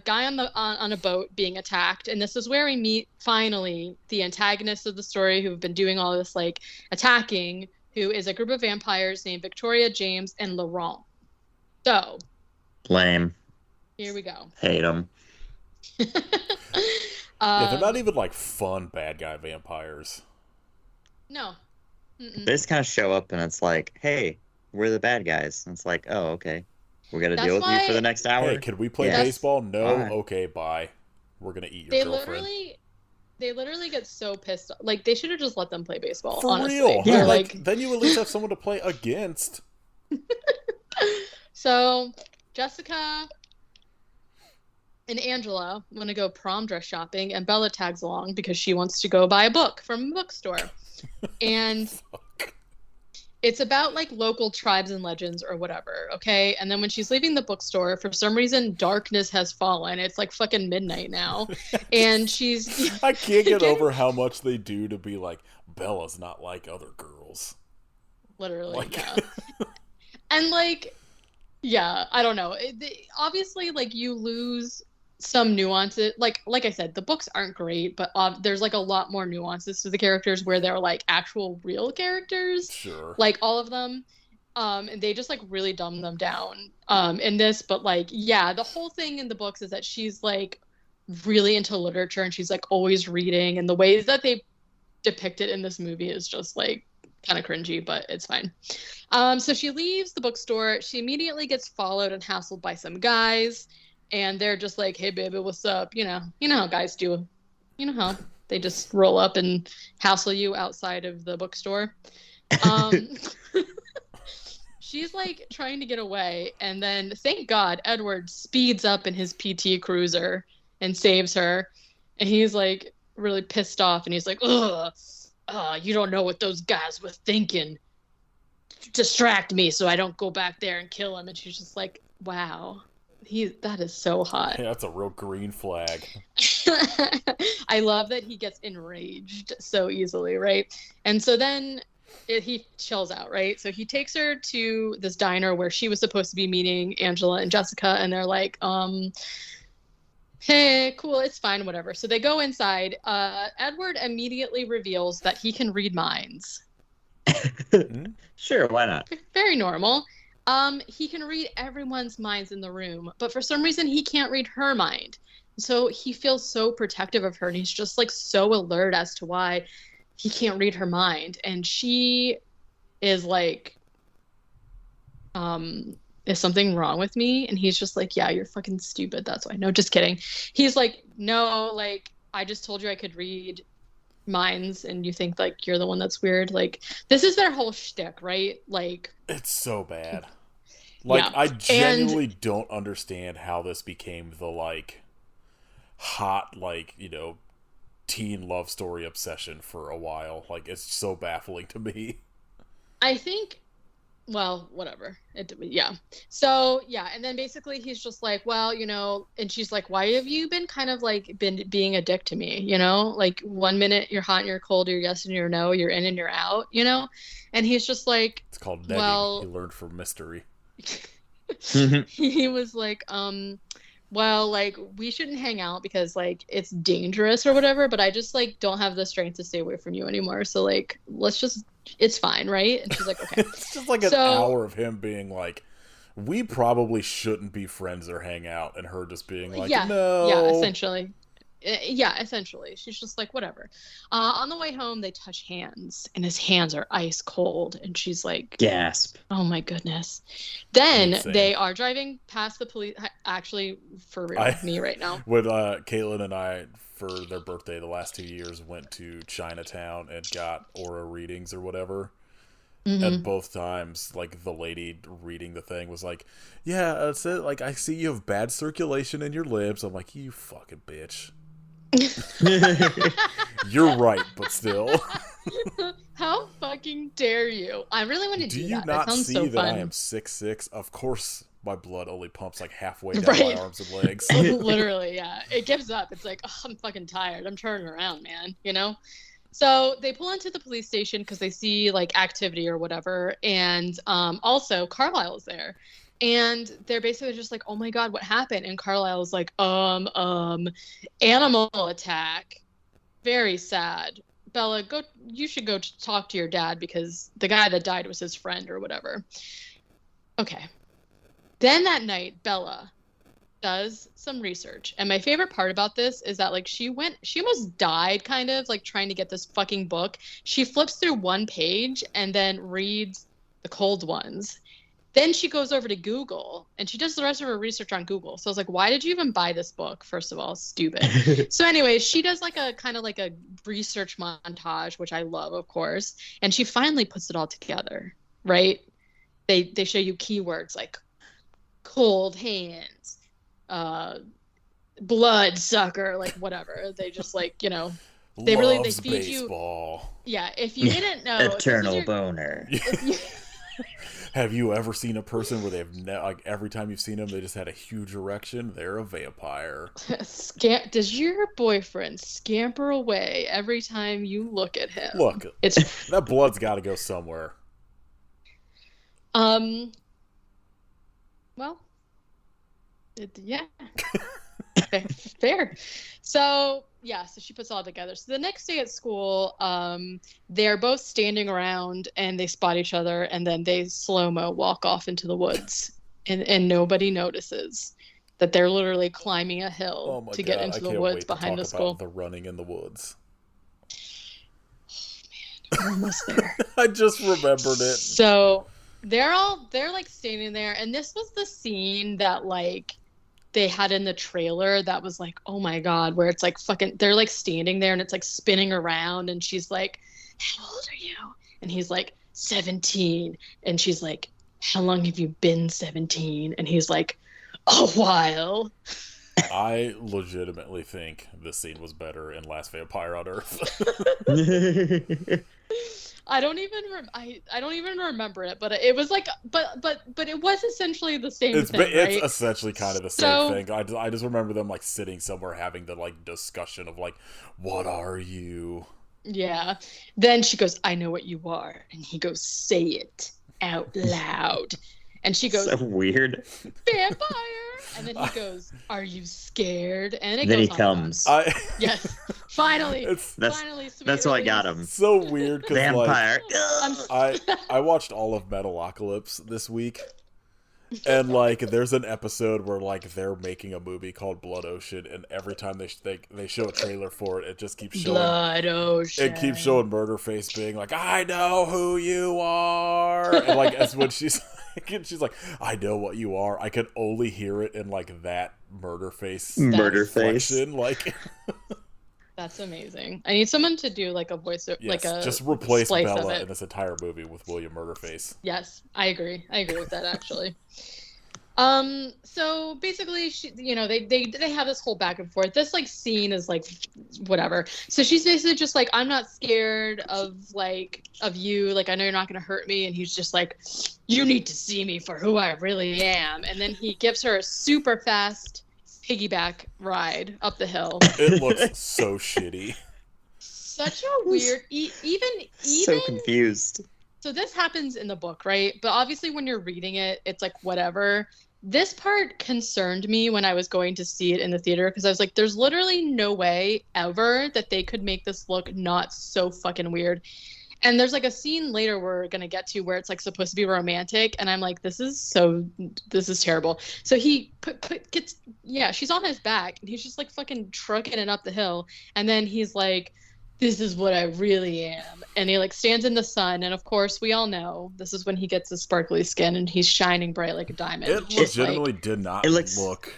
guy on a boat being attacked, and this is where we meet finally the antagonists of the story who have been doing all this like attacking, who is a group of vampires named Victoria, James, and Laurent. So lame. Here we go. Hate them. Yeah, they're not even like fun bad guy vampires. No. They just kind of show up and it's like, hey, we're the bad guys. And it's like, oh, okay. We're going to deal with you for the next hour. Hey, can we play baseball? No? Right. Okay, bye. We're going to eat your girlfriend. They literally get so pissed off. Like, they should have just let them play baseball, for honestly. real. Yeah, like, then you at least have someone to play against. So, Jessica and Angela want to go prom dress shopping, and Bella tags along because she wants to go buy a book from a bookstore. And it's about like local tribes and legends or whatever, okay? And then when she's leaving the bookstore, for some reason darkness has fallen. It's like fucking midnight now. And she's I can't get over how much they do to be like, Bella's not like other girls. Literally, like... yeah. And like, yeah, I don't know. Obviously, like, you lose some nuances. Like I said, the books aren't great, but there's like a lot more nuances to the characters where they're like actual real characters. Sure. Like all of them. And they just like really dumb them down in this. But like, yeah, the whole thing in the books is that she's like really into literature and she's like always reading, and the ways that they depict it in this movie is just like kind of cringy, but it's fine. So she leaves the bookstore. She immediately gets followed and hassled by some guys, and they're just like, hey baby, what's up? You know how guys do. You know how they just roll up and hassle you outside of the bookstore. She's like trying to get away, and then thank God Edward speeds up in his PT Cruiser and saves her, and he's like really pissed off, and he's like, ugh, you don't know what those guys were thinking. Distract me so I don't go back there and kill him. And she's just like, wow, that is so hot. Yeah, that's a real green flag. I love that he gets enraged so easily, right? And so then he chills out, right? So he takes her to this diner where she was supposed to be meeting Angela and Jessica, and they're like, hey, cool, it's fine, whatever. So they go inside. Edward immediately reveals that he can read minds. Sure, why not? Very normal. He can read everyone's minds in the room, but for some reason he can't read her mind. So he feels so protective of her, and he's just like so alert as to why he can't read her mind. And she is like, is something wrong with me? And he's just like, yeah, you're fucking stupid, that's why. No, just kidding. He's like, no, like, I just told you I could read minds, and you think like you're the one that's weird. Like, this is their whole shtick, right? Like, it's so bad. Like, yeah. I genuinely don't understand how this became the like hot, like, teen love story obsession for a while. Like, it's so baffling to me. I think, well, whatever. Yeah. So, yeah. And then basically he's just like, well, and she's like, why have you been kind of like been being a dick to me? Like 1 minute you're hot and you're cold, you're yes and you're no, you're in and you're out, And he's just like, it's called negging. Well, he learned from Mystery. He was like, well, like, we shouldn't hang out because like it's dangerous or whatever, but I just like don't have the strength to stay away from you anymore. So like, it's fine, right? And she's like, okay. It's just like an hour of him being like, we probably shouldn't be friends or hang out, and her just being like, no. Yeah, essentially. Yeah, essentially. She's just like, whatever. On the way home, they touch hands, and his hands are ice cold, and she's like, gasp. Oh my goodness. Then they are driving past the police. Actually, for real, me right now. When Caitlin and I, for their birthday the last 2 years, went to Chinatown and got aura readings or whatever. Mm-hmm. And both times, like, the lady reading the thing was like, yeah, that's it. Like, I see you have bad circulation in your lips. I'm like, you fucking bitch. You're right, but still. How fucking dare you? I really want to do that. Do you not see that I am 6'6"? Of course my blood only pumps like halfway down my arms and legs. Literally, yeah. It gives up. It's like, oh, I'm fucking tired. I'm turning around, man. You know? So they pull into the police station because they see like activity or whatever. And also Carlisle's there. And they're basically just like, oh my God, what happened? And Carlisle's like, animal attack. Very sad. Bella, you should go talk to your dad because the guy that died was his friend or whatever. Okay. Then that night, Bella does some research. And my favorite part about this is that like she almost died kind of like trying to get this fucking book. She flips through one page and then reads the cold ones. Then she goes over to Google and she does the rest of her research on Google. So I was like, why did you even buy this book? First of all, stupid. So anyway, she does like a kind of like a research montage, which I love, of course. And she finally puts it all together, right? They show you keywords like cold hands, blood sucker, like whatever. They just like, you know, they Loves feed baseball. you. Yeah, if you didn't know, eternal boner. Have you ever seen a person where they've like every time you've seen them, they just had a huge erection? They're a vampire. Does your boyfriend scamper away every time you look at him? Look, that blood's got to go somewhere. Well, yeah. Fair. So she puts it all together. So the next day at school, they're both standing around and they spot each other, and then they slow-mo walk off into the woods, and nobody notices that they're literally climbing a hill to get into the woods behind the school. The running in the woods. Oh, man, we're almost there. I just remembered it. So they're like standing there, and this was the scene that like they had in the trailer that was like, oh my God, where it's like fucking, they're like standing there and it's like spinning around and she's like, how old are you? And he's like, 17. And she's like, how long have you been 17? And he's like, a while. I legitimately think this scene was better in Last Vampire on Earth. I don't even remember it, but it was like, but it was essentially the same thing, right? It's essentially kind of the same thing. I just remember them like sitting somewhere having the like discussion of like, what are you? Yeah. Then she goes, I know what you are, and he goes, say it out loud, and she goes, so weird. Vampire. And then he goes, are you scared? And then he comes. Yes. Finally. That's what got him. So weird because Vampire. Like, I watched all of Metalocalypse this week. And like there's an episode where like they're making a movie called Blood Ocean, and every time they show a trailer for it, it just keeps showing Blood Ocean. It keeps showing Murderface being like, I know who you are. And like as when she's like, I know what you are. I can only hear it in like that Murderface inflection. Like that's amazing. I need someone to do like a voice, just replace Bella in this entire movie with William Murderface. Yes, I agree with that actually. So basically, they have this whole back and forth. This like scene is like whatever. So she's basically just like, I'm not scared of you. Like I know you're not gonna hurt me. And he's just like, you need to see me for who I really am. And then he gives her a super fast piggyback ride up the hill. It looks so shitty. Such a weird, even so confused. So this happens in the book, right? But obviously when you're reading it, it's like whatever. This part concerned me when I was going to see it in the theater because I was like, there's literally no way ever that they could make this look not so fucking weird. And there's like a scene later we're going to get to where it's like supposed to be romantic. And I'm like, this is terrible. So he she's on his back and he's just like fucking trucking it up the hill. And then he's like, this is what I really am. And he like stands in the sun. And of course we all know this is when he gets his sparkly skin and he's shining bright like a diamond. It legitimately did not look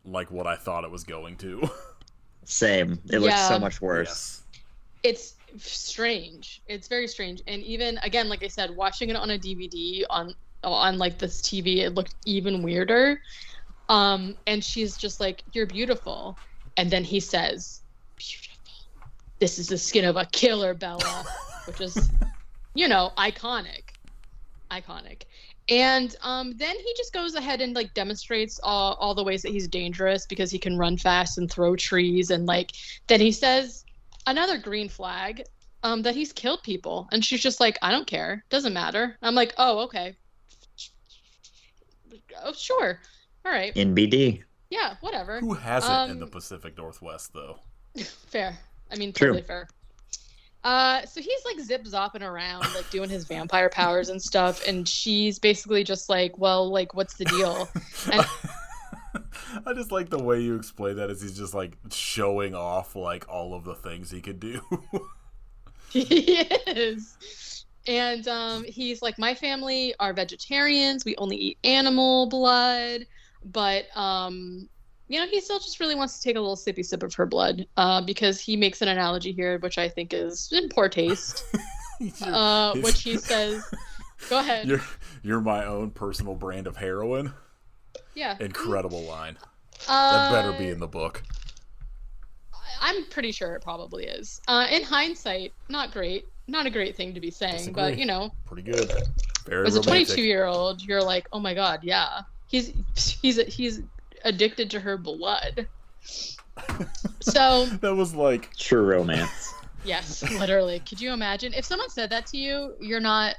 like what I thought it was going to. Same. It looks so much worse. Yes. It's strange. It's very strange. And even again, like I said, watching it on a DVD on like this TV, it looked even weirder. And she's just like, you're beautiful. And then he says, beautiful. This is the skin of a killer, Bella, which is, iconic. And then he just goes ahead and like demonstrates all the ways that he's dangerous because he can run fast and throw trees. And like then he says another green flag, that he's killed people. And she's just like, I don't care. Doesn't matter. I'm like, oh, okay. Oh, sure. All right. NBD. Yeah, whatever. Who hasn't in the Pacific Northwest, though? Fair. I mean, True. totally fair. So he's like zip-zopping around, like doing his vampire powers and stuff, and she's basically just like, well, like, what's the deal? And I just like the way you explain that, as he's just like showing off like all of the things he could do. he is. And he's like, my family are vegetarians. We only eat animal blood. But, you know, he still just really wants to take a little sippy sip of her blood, because he makes an analogy here, which I think is in poor taste. Which he says, go ahead. You're my own personal brand of heroin. Yeah. Incredible line. That better be in the book. I'm pretty sure it probably is. In hindsight, not great. Not a great thing to be saying, Disagree. but, you know. Pretty good. Very As a romantic. 22-year-old, you're like, oh my god, yeah. He's addicted to her blood. So That was like True romance. yes, literally. Could you imagine if someone said that to you? You're not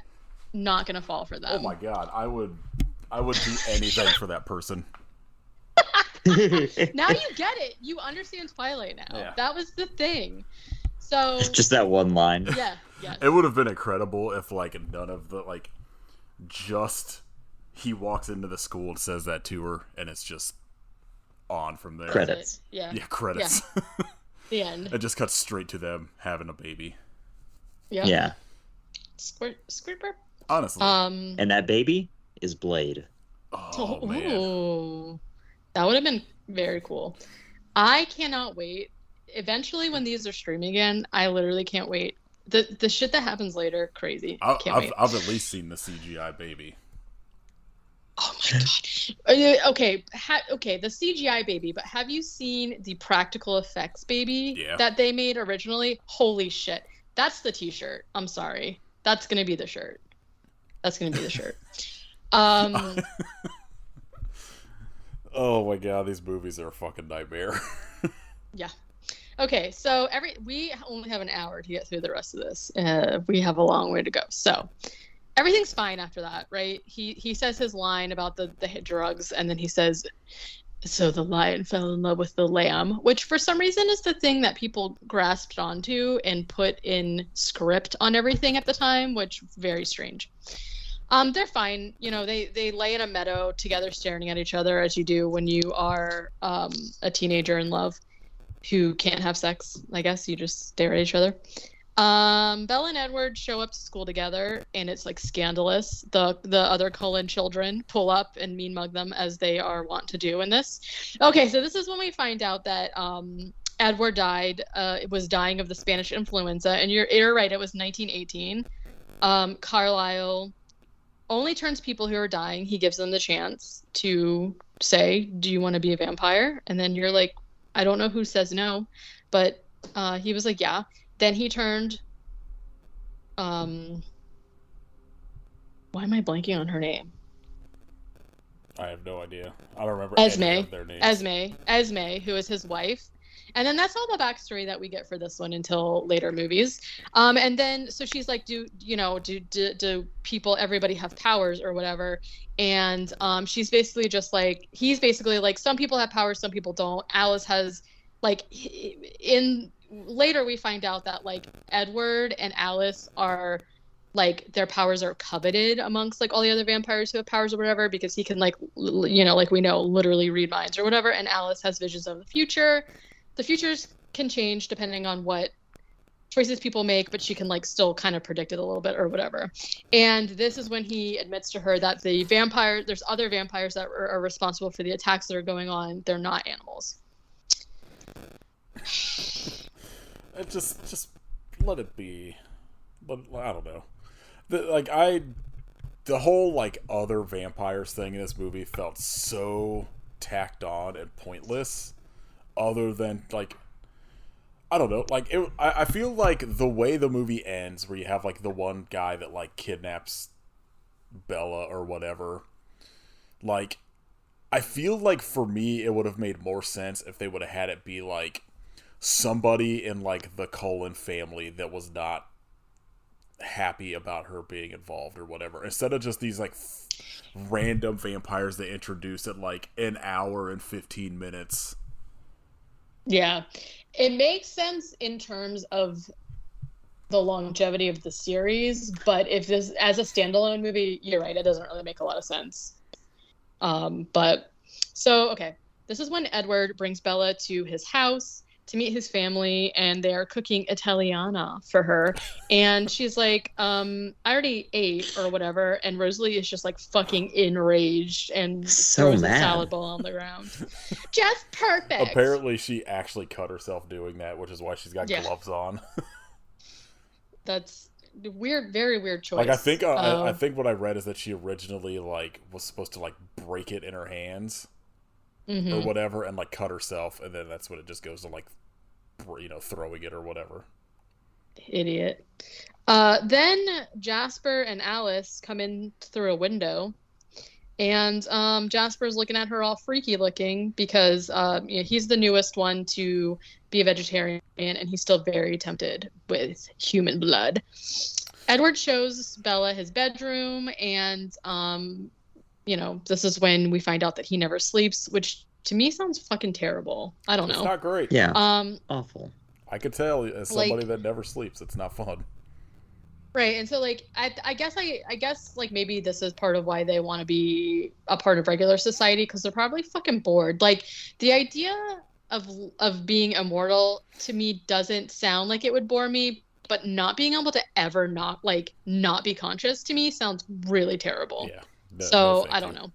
gonna fall for them. oh my god, I would do anything for that person. Now you get it. You understand Twilight now. Yeah. That was the thing. So Just that one line. yeah, yes. It would have been incredible if like none of the like just he walks into the school and says that to her and it's just on from there. Credits. Yeah. Yeah, credits. The end. It just cuts straight to them having a baby. Yep. Yeah. Squirt burp. Honestly. And that baby is Blade. Oh man. Ooh. That would have been very cool. I cannot wait. Eventually, when these are streaming again, I literally can't wait. The shit that happens later, crazy. Can't wait. I've at least seen the CGI baby. Oh my god. Okay, okay, the CGI baby, but have you seen the practical effects baby that they made originally? Holy shit. That's the t-shirt. I'm sorry. That's going to be the shirt. That's going to be the shirt. Oh my god, these movies are a fucking nightmare. Yeah. Okay, so we only have an hour to get through the rest of this. We have a long way to go. So everything's fine after that, right? He says his line about the hit drugs, and then he says, so the lion fell in love with the lamb, which for some reason is the thing that people grasped onto and put in script on everything at the time, which very strange. They're fine. You know, they lay in a meadow together staring at each other, as you do when you are a teenager in love who can't have sex. I guess you just stare at each other. Belle and Edward show up to school together, and it's like scandalous. The other Cullen children pull up and mean mug them, as they are wont to do in this. Okay, so this is when we find out that Edward was dying of the Spanish influenza, and you're right, it was 1918. Carlisle only turns people who are dying. He gives them the chance to say, do you want to be a vampire? And then you're like, I don't know who says no, but he was like, yeah. Then he turned, why am I blanking on her name? I have no idea. I don't remember Esme. any of their names. Esme, who is his wife. And then that's all the backstory that we get for this one until later movies. And then, so she's like, do people, everybody have powers or whatever? And she's basically just like, he's basically like, some people have powers, some people don't. Alice has, like, later we find out that, like, Edward and Alice are, like, their powers are coveted amongst, like, all the other vampires who have powers or whatever, because he can, like, like we know, literally read minds or whatever. And Alice has visions of the future. The futures can change depending on what choices people make, but she can, like, still kind of predict it a little bit or whatever. And this is when he admits to her that there's other vampires that are responsible for the attacks that are going on. They're not animals. Just let it be. But I don't know. The whole, like, other vampires thing in this movie felt so tacked on and pointless. Other than, like, I don't know, like, I feel like the way the movie ends, where you have, like, the one guy that, like, kidnaps Bella or whatever. Like, I feel like for me it would have made more sense if they would have had it be like somebody in like the Cullen family that was not happy about her being involved or whatever, instead of just these like random vampires they introduce at like an hour and 15 minutes. Yeah, it makes sense in terms of the longevity of the series, but if this as a standalone movie, you're right, it doesn't really make a lot of sense. But so okay, this is when Edward brings Bella to his house to meet his family, and they are cooking Italiana for her, and she's like, I already ate or whatever, and Rosalie is just like fucking enraged and throws a salad bowl on the ground. Just perfect. Apparently she actually cut herself doing that, which is why she's got gloves on. That's weird, very weird choice. Like, I think what I read is that she originally like was supposed to like break it in her hands or whatever, and like cut herself, and then that's when it just goes to like, you know, throwing it or whatever. Idiot. Then Jasper and Alice come in through a window, and Jasper's looking at her all freaky looking because he's the newest one to be a vegetarian, and he's still very tempted with human blood. Edward shows Bella his bedroom, and this is when we find out that he never sleeps, which to me sounds fucking terrible. I don't know. It's not great. Yeah. Awful. I could tell as somebody that never sleeps, it's not fun. Right, and so like I guess like maybe this is part of why they want to be a part of regular society, because they're probably fucking bored. Like the idea of being immortal to me doesn't sound like it would bore me, but not being able to ever not be conscious to me sounds really terrible. Yeah. No, I don't know.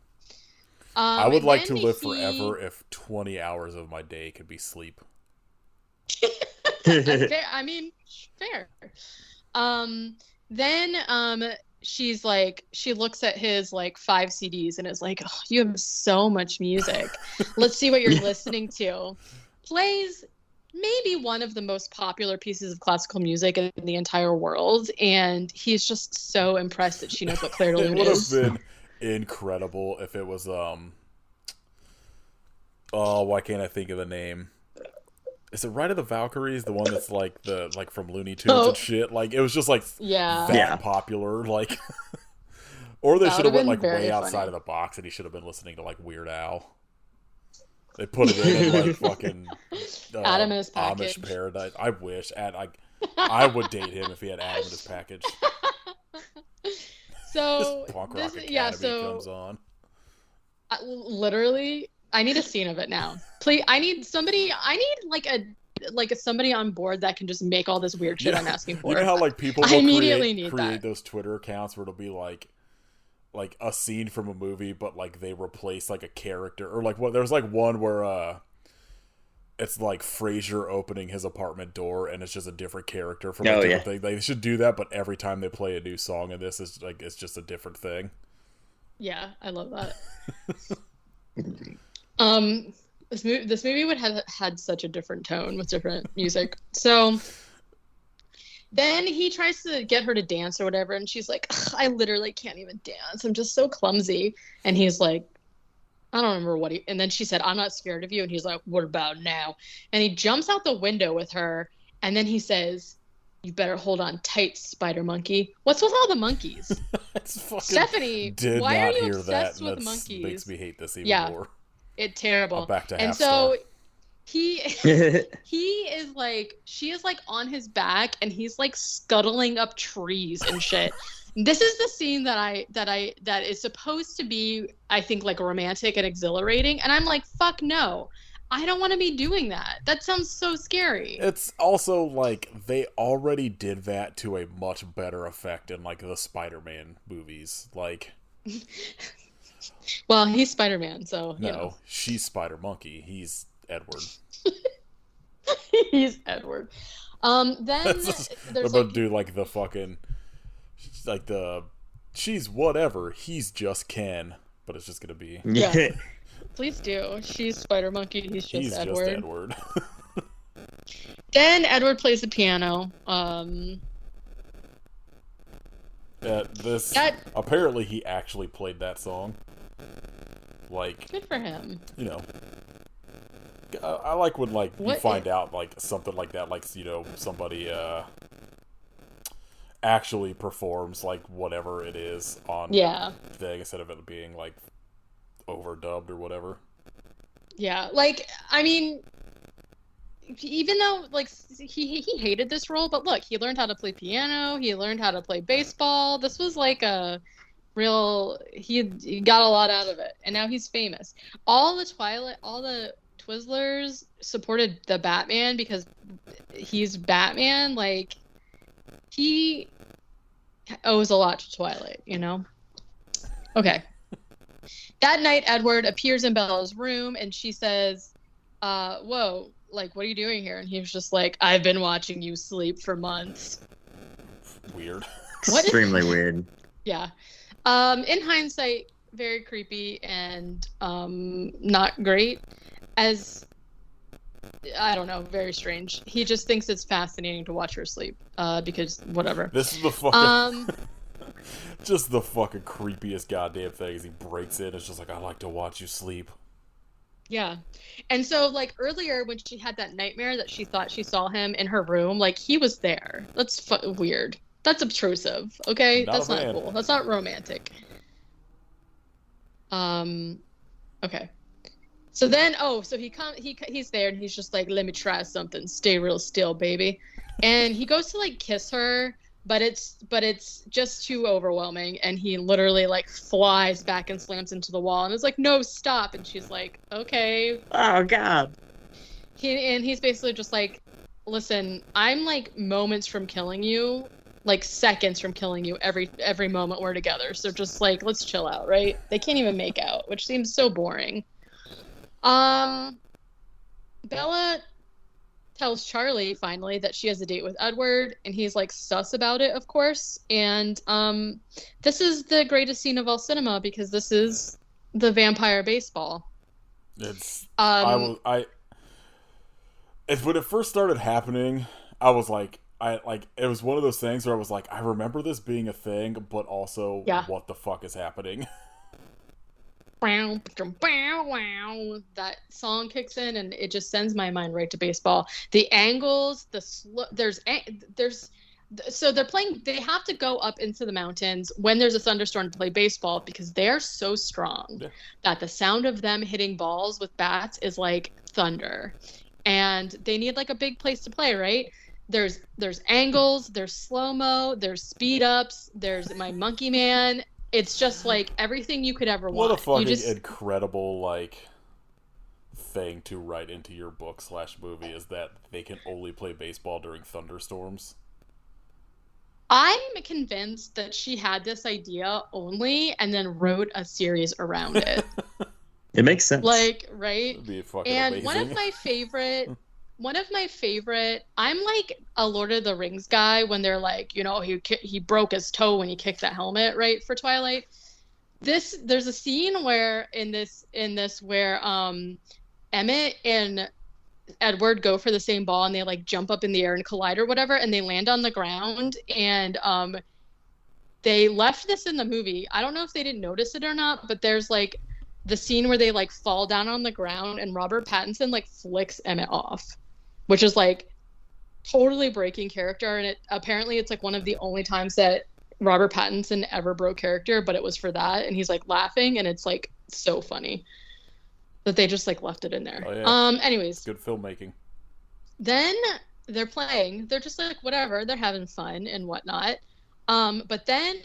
I would like to live forever if 20 hours of my day could be sleep. I mean, fair. Then she's like, she looks at his like 5 CDs and is like, oh, you have so much music. Let's see what you're listening to. Plays maybe one of the most popular pieces of classical music in the entire world, and he's just so impressed that she knows what Clair de Lune is. It would have been incredible if it was why can't I think of the name? Is it Ride of the Valkyries, the one that's like from Looney Tunes and shit? Like it was just like popular, like or they should have went like way outside of the box, and he should have been listening to like Weird Al. They put it in like fucking Adam in his package. Amish Paradise. I wish I would date him if he had Adam in his package. So Punk Rock Academy comes on. Literally, I need a scene of it now. Please, I need somebody on board that can just make all this weird shit I'm asking for. You know how like people will create those Twitter accounts where it'll be like a scene from a movie, but like they replace like a character, or like what there's like one where it's like Frasier opening his apartment door and it's just a different character from a different thing. They should do that, but every time they play a new song in this is like it's just a different thing. Yeah, I love that. This movie would have had such a different tone with different music. So then he tries to get her to dance or whatever, and she's like, I literally can't even dance. I'm just so clumsy. And he's like, I don't remember what and then she said, I'm not scared of you. And he's like, what about now? And he jumps out the window with her, and then he says, you better hold on tight, spider monkey. What's with all the monkeys? Stephanie, why are you obsessed with monkeys? Makes me hate this even more. It's terrible. I'm back to and so he is like, she is like on his back, and he's like scuttling up trees and shit. This is the scene that is supposed to be, I think, like romantic and exhilarating, and I'm like, fuck no. I don't want to be doing that. That sounds so scary. It's also like they already did that to a much better effect in like the Spider-Man movies. Like well, he's Spider-Man, so no, she's Spider-Monkey. He's Edward. He's Edward. Then there's like, do like the fucking like the she's whatever. He's just Ken, but it's just gonna be Please do. She's Spider Monkey. He's just Edward. Just Edward. Then Edward plays the piano. This apparently he actually played that song. Like, good for him. You know, I like when like What you find out like something like that, like, you know, somebody actually performs like whatever it is on thing instead of it being like overdubbed or whatever. Yeah, like, I mean, even though like he hated this role, but look, he learned how to play piano, he learned how to play baseball. This was like a real he got a lot out of it, and now he's famous. All the Twizzlers supported the Batman because he's Batman. Like, he owes a lot to Twilight, you know? Okay. That night, Edward appears in Bella's room, and she says, whoa, like, what are you doing here? And he was just like, I've been watching you sleep for months. Weird. Extremely weird. Yeah. In hindsight, very creepy and not great. As, I don't know, very strange. He just thinks it's fascinating to watch her sleep, because whatever. This is the fucking... just the fucking creepiest goddamn thing is he breaks in. It's just like, I like to watch you sleep. Yeah. And so, like, earlier when she had that nightmare that she thought she saw him in her room, like, he was there. That's weird. That's obtrusive, okay? That's not cool. That's not romantic. Okay. So then, so he's there, and he's just like, let me try something. Stay real still, baby. And he goes to, like, kiss her, but it's just too overwhelming, and he literally, like, flies back and slams into the wall, and is like, no, stop. And she's like, okay. Oh, God. He's basically just like, listen, I'm, like, moments from killing you, like, seconds from killing you every moment we're together. So just, like, let's chill out, right? They can't even make out, which seems so boring. Bella tells Charlie finally that she has a date with Edward, and he's like sus about it, of course. And this is the greatest scene of all cinema because this is the vampire baseball. It's when it first started happening, I was like, it was one of those things where I was like, I remember this being a thing, but also what the fuck is happening? That song kicks in, and it just sends my mind right to baseball. The angles, so they're playing. They have to go up into the mountains when there's a thunderstorm to play baseball because they're so strong that the sound of them hitting balls with bats is like thunder, and they need like a big place to play, right? There's angles, there's slow-mo, there's speed ups, there's my monkey man. It's just like everything you could ever want. What a fucking incredible like thing to write into your book / movie is that they can only play baseball during thunderstorms. I'm convinced that she had this idea only and then wrote a series around it. It makes sense. Like, right? It'd be fucking and amazing. one of my favorite, I'm like a Lord of the Rings guy when they're like, you know, he broke his toe when he kicked that helmet, right, for Twilight. There's a scene where in this where Emmett and Edward go for the same ball and they like jump up in the air and collide or whatever, and they land on the ground, and they left this in the movie. I don't know if they didn't notice it or not, but there's like the scene where they like fall down on the ground and Robert Pattinson like flicks Emmett off, which is like totally breaking character. And apparently it's like one of the only times that Robert Pattinson ever broke character, but it was for that. And he's like laughing, and it's like so funny that they just like left it in there. Oh, yeah. Anyways, good filmmaking. Then they're playing, they're just like, whatever, they're having fun and whatnot. But then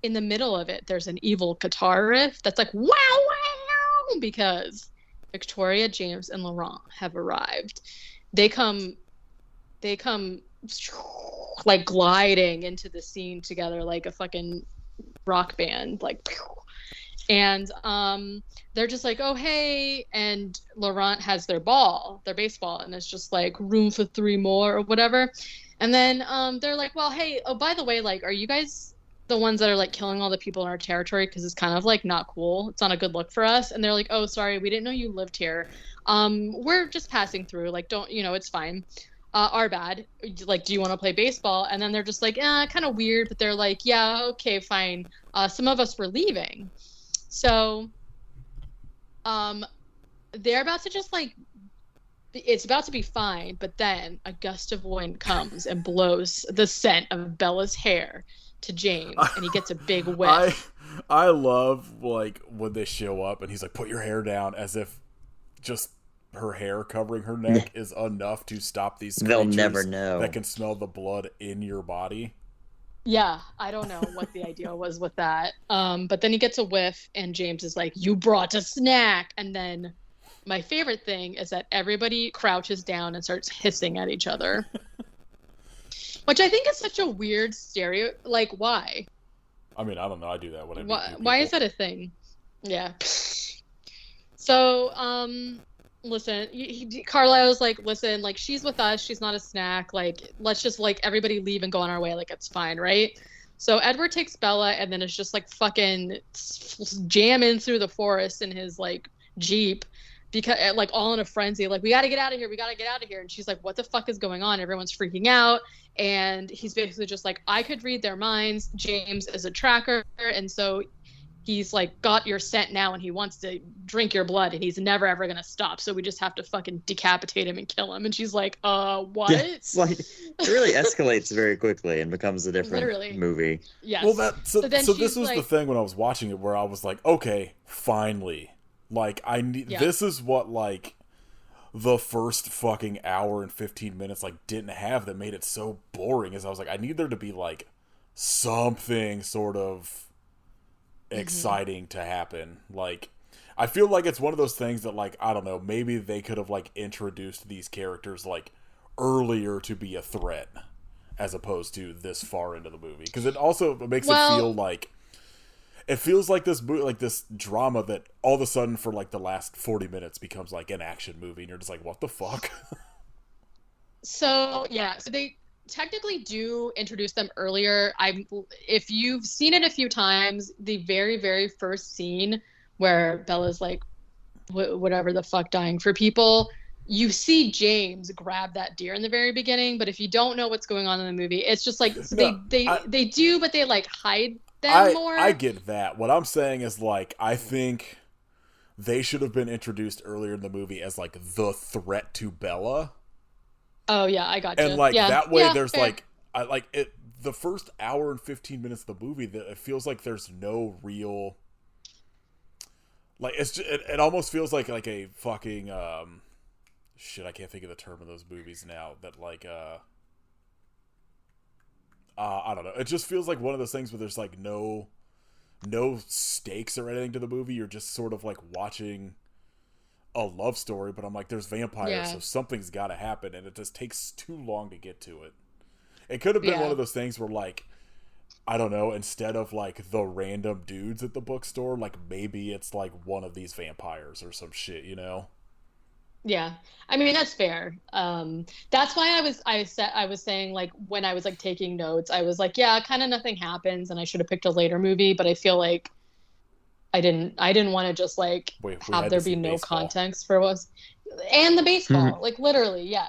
in the middle of it, there's an evil guitar riff that's like, wow, wow, because Victoria, James, and Laurent have arrived. They come like gliding into the scene together like a fucking rock band, like, and they're just like, oh, hey, and Laurent has their baseball, and it's just like room for 3 more or whatever. And then they're like, well, hey, oh, by the way, like, are you guys the ones that are like killing all the people in our territory? Because it's kind of like not cool. It's not a good look for us. And they're like, oh, sorry, we didn't know you lived here. We're just passing through. Like, don't, it's fine. are bad. Like, do you want to play baseball? And then they're just like, kind of weird, but they're like, yeah, okay, fine. Some of us were leaving. So they're about to just like, it's about to be fine, but then a gust of wind comes and blows the scent of Bella's hair to James, and he gets a big whiff. I love like when they show up and he's like, put your hair down, as if just her hair covering her neck is enough to stop these creatures. They'll never know that can smell the blood in your body. Yeah, I don't know what the idea was with that. But then he gets a whiff, and James is like, "You brought a snack." And then my favorite thing is that everybody crouches down and starts hissing at each other, which I think is such a weird stereo. Like, why? I mean, I don't know. I do that when I meet new Why is people. that a thing? Yeah. So, listen, Carlisle's like, listen, like, she's with us. She's not a snack. Like, let's just, like, everybody leave and go on our way. Like, it's fine, right? So Edward takes Bella and then is just, like, fucking jamming through the forest in his, like, Jeep. Because, like, all in a frenzy. Like, we got to get out of here. We got to get out of here. And she's like, what the fuck is going on? Everyone's freaking out. And he's basically just like, I could read their minds. James is a tracker. And so he's like, got your scent now, and he wants to drink your blood, and he's never ever gonna stop. So we just have to fucking decapitate him and kill him. And she's like, what? Yeah, it's like it really escalates very quickly and becomes a different movie. Yes. Well, so this was like, the thing when I was watching it, where I was like, okay, finally, like I need. Yeah. This is what like the first fucking hour and 15 minutes like didn't have, that made it so boring. Is I was like, I need there to be like something sort of exciting to happen. Like, I feel like it's one of those things that, like, I don't know, maybe they could have like introduced these characters like earlier to be a threat, as opposed to this far into the movie, because it also makes it feel like it feels like this like this drama that all of a sudden for like the last 40 minutes becomes like an action movie, and you're just like, what the fuck? So they technically do introduce them earlier. If you've seen it a few times, the very, very first scene where Bella's like, whatever the fuck, dying for people, you see James grab that deer in the very beginning. But if you don't know what's going on in the movie, it's just like, so they do, but they like hide them more. I get that. What I'm saying is, like, I think they should have been introduced earlier in the movie as like the threat to Bella. Oh yeah, I got you. And like that way, there's fair. like, I like it. The first hour and 15 minutes of the movie, that it feels like there's no real, like, it's just, it almost feels like a fucking shit. I can't think of the term of those movies now. That like I don't know. It just feels like one of those things where there's like no stakes or anything to the movie. You're just sort of like watching a love story, but I'm like, there's vampires, so something's got to happen, and it just takes too long to get to it. It could have been one of those things where, like, I don't know, instead of like the random dudes at the bookstore, like maybe it's like one of these vampires or some shit, you know? Yeah, I mean, that's fair. That's why I was saying, like, when I was like taking notes, I was like, yeah, kind of nothing happens, and I should have picked a later movie, but I feel like I didn't want to just like have there be no context for what and the baseball, like literally, yeah.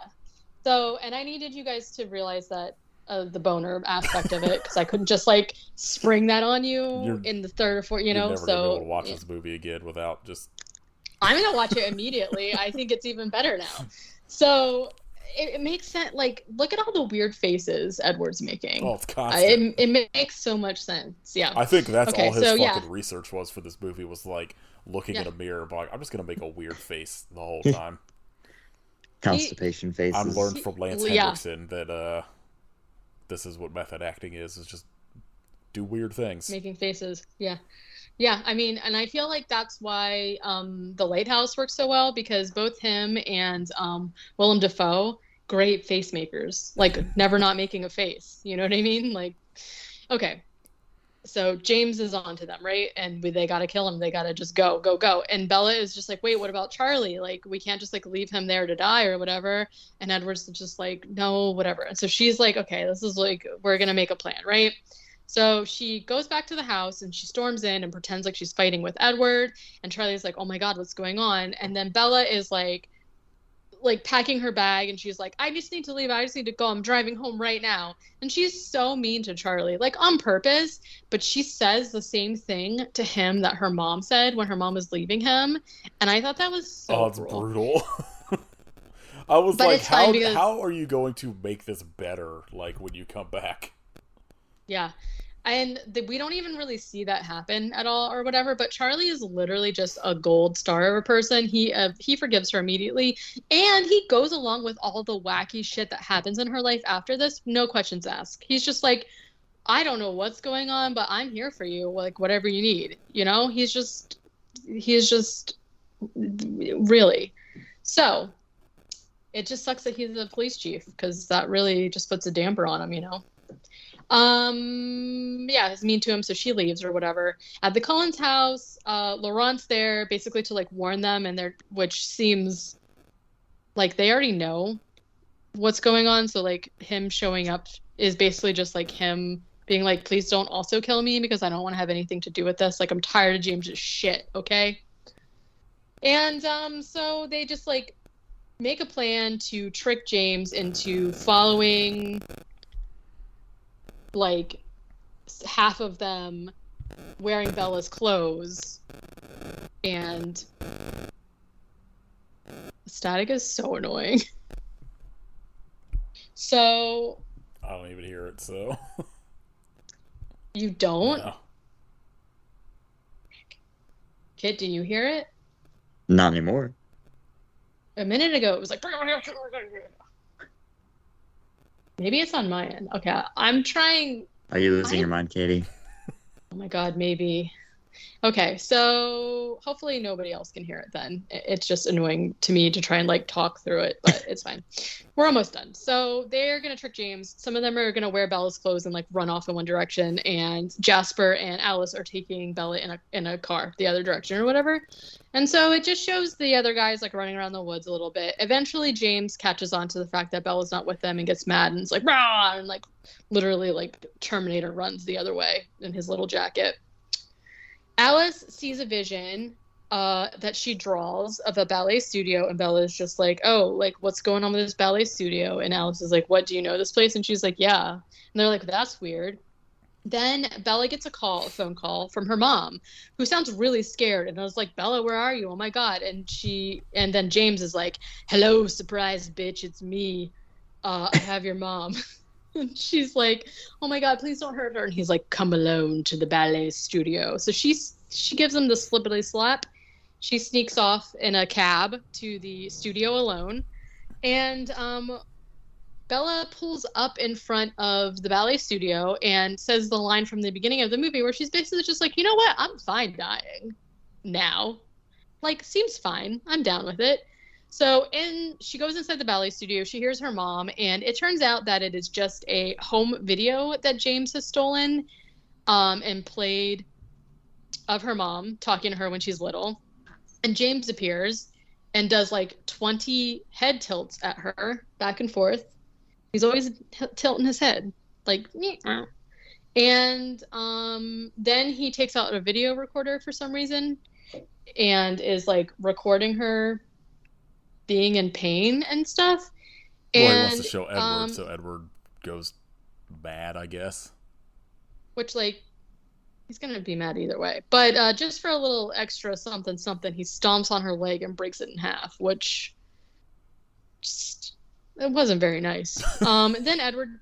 So, and I needed you guys to realize that the boner aspect of it, because I couldn't just like spring that on you in the third or fourth, you know. You're never gonna be able to watch this movie again without just. I'm gonna watch it immediately. I think it's even better now. So it makes sense. Like, look at all the weird faces Edward's making. Oh, it's constant. It makes so much sense. Yeah. I think that's all his fucking research was for this movie, was like looking in a mirror, but like, I'm just gonna make a weird face the whole time. Constipation faces. I've learned from Lance Henriksen that this is what method acting is just do weird things. Making faces. Yeah. Yeah, I mean, and I feel like that's why The Lighthouse works so well, because both him and Willem Dafoe, great face makers, like never not making a face. You know what I mean? Like, okay, so James is on to them, right? And they got to kill him. They got to just go. And Bella is just like, wait, what about Charlie? Like, we can't just like leave him there to die or whatever. And Edward's just like, no, whatever. And so she's like, okay, this is like, we're going to make a plan, right? So she goes back to the house and she storms in and pretends like she's fighting with Edward. And Charlie's like, oh my God, what's going on? And then Bella is like like packing her bag, and she's like, I just need to leave, I just need to go, I'm driving home right now. And she's so mean to Charlie, like on purpose, but she says the same thing to him that her mom said when her mom was leaving him. And I thought that was so it's cruel. brutal. I was But like, it's fine because, how are you going to make this better, like, when you come back? yeah. And we don't even really see that happen at all or whatever, but Charlie is literally just a gold star of a person. He forgives her immediately, and he goes along with all the wacky shit that happens in her life after this, no questions asked. He's just like, I don't know what's going on, but I'm here for you, like whatever you need. You know, he's just really. So it just sucks that he's a police chief, because that really just puts a damper on him, you know. Yeah, it's mean to him, so she leaves or whatever. At the Cullens' house, Laurent's there basically to like warn them, and which seems like they already know what's going on, so like him showing up is basically just like him being like, please don't also kill me, because I don't want to have anything to do with this. Like, I'm tired of James's shit, okay? And so they just like make a plan to trick James into following like half of them wearing Bella's clothes. And static is so annoying. So I don't even hear it, so. You don't? No. Kit, do you hear it? Not anymore. A minute ago it was like, maybe it's on my end. Okay, I'm trying. Are you losing your mind, Katie? Oh my god, maybe. Okay, so hopefully nobody else can hear it then. It's just annoying to me to try and like talk through it, but it's fine. We're almost done. So they're going to trick James. Some of them are going to wear Bella's clothes and like run off in one direction, and Jasper and Alice are taking Bella in a car the other direction or whatever. And so it just shows the other guys like running around the woods a little bit. Eventually James catches on to the fact that Bella's not with them and gets mad and is like, rah, and like literally like Terminator runs the other way in his little jacket. Alice sees a vision that she draws of a ballet studio, and Bella is just like, oh, like, what's going on with this ballet studio? And Alice is like, what, do you know this place? And she's like, yeah. And they're like, that's weird. Then Bella gets a phone call from her mom, who sounds really scared. And I was like, Bella, where are you? Oh my God. And then James is like, hello, surprise, bitch, it's me. I have your mom. And she's like, oh my God, please don't hurt her. And he's like, come alone to the ballet studio. So she gives him the slippity slap. She sneaks off in a cab to the studio alone. And Bella pulls up in front of the ballet studio and says the line from the beginning of the movie where she's basically just like, you know what? I'm fine dying now. Like, seems fine. I'm down with it. So she goes inside the ballet studio, she hears her mom, and it turns out that it is just a home video that James has stolen and played of her mom talking to her when she's little. And James appears and does like 20 head tilts at her back and forth. He's always tilting his head like, and then he takes out a video recorder for some reason and is like recording her being in pain and stuff. Well, he wants to show Edward, so Edward goes mad, I guess. Which, like, he's gonna be mad either way. But just for a little extra something, he stomps on her leg and breaks it in half, which just, it wasn't very nice. Then Edward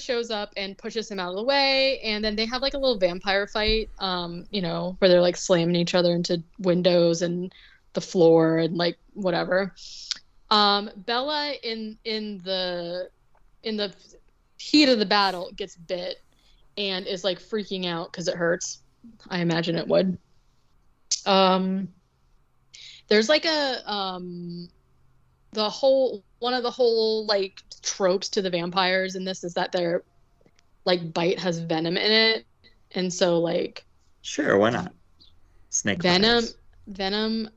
shows up and pushes him out of the way, and then they have like a little vampire fight, where they're like slamming each other into windows and the floor and like whatever. Bella in the heat of the battle gets bit and is like freaking out because it hurts. I imagine it would. There's like one of the whole like tropes to the vampires in this is that their like bite has venom in it, and so like sure, why not? Snake virus. Venom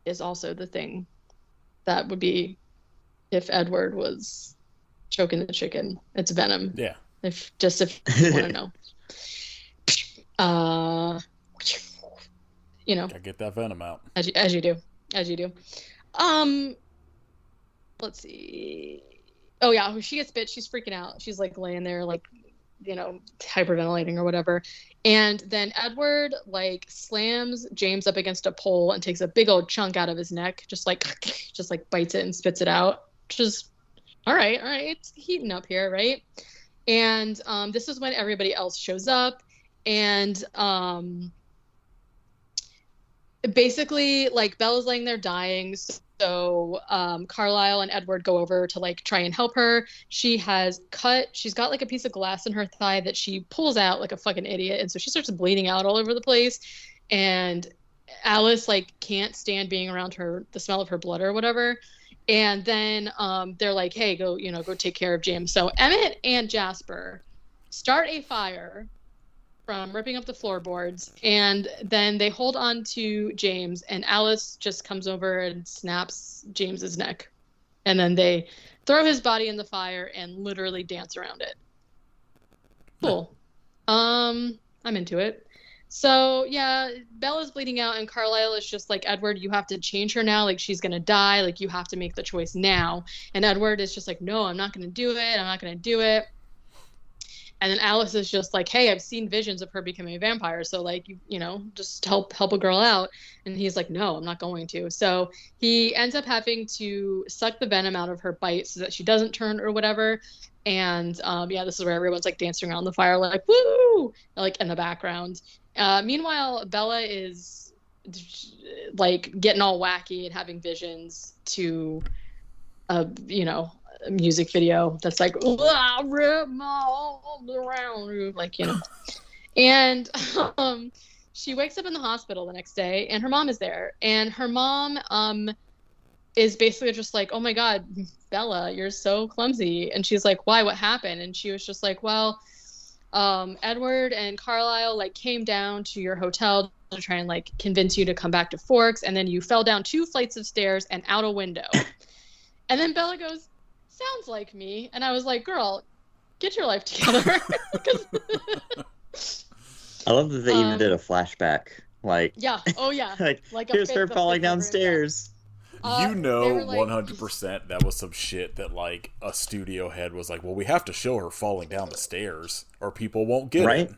is also the thing that would be if Edward was choking the chicken. It's venom. Yeah. If you want to know. Gotta get that venom out. As you do. Let's see. Oh yeah, she gets bit. She's freaking out. She's like laying there, like, hyperventilating or whatever. And then Edward like slams James up against a pole and takes a big old chunk out of his neck, just like bites it and spits it out. Just all right, it's heating up here, right? And this is when everybody else shows up, and basically like Bella's laying there dying. So Carlisle and Edward go over to like try and help her. She's got like a piece of glass in her thigh that she pulls out like a fucking idiot, and so she starts bleeding out all over the place. And Alice like can't stand being around the smell of her blood or whatever. And then they're like, hey, go take care of James. So Emmett and Jasper start a fire from ripping up the floorboards, and then they hold on to James, and Alice just comes over and snaps James's neck. And then they throw his body in the fire and literally dance around it. Cool. I'm into it. So yeah, Bella's bleeding out, and Carlisle is just like, Edward, you have to change her now. Like, she's gonna die. Like, you have to make the choice now. And Edward is just like, no, I'm not gonna do it. And then Alice is just like, hey, I've seen visions of her becoming a vampire, so like, just help a girl out. And he's like, no, I'm not going to. So he ends up having to suck the venom out of her bite so that she doesn't turn or whatever. And this is where everyone's like dancing around the fire, like, woo, like in the background. Meanwhile, Bella is like getting all wacky and having visions to, a music video that's like, rip my arms around you, like, And she wakes up in the hospital the next day, and her mom is there, and her mom is basically just like, oh my God, Bella, you're so clumsy. And she's like, why, what happened? And she was just like, well, Edward and Carlisle like came down to your hotel to try and like convince you to come back to Forks, and then you fell down 2 flights of stairs and out a window. And then Bella goes, sounds like me. And I was like, girl, get your life together. I love that they even did a flashback. Like, yeah, oh yeah, like here's her falling downstairs. Like, 100% that was some shit that like a studio head was like, well, we have to show her falling down the stairs or people won't get it.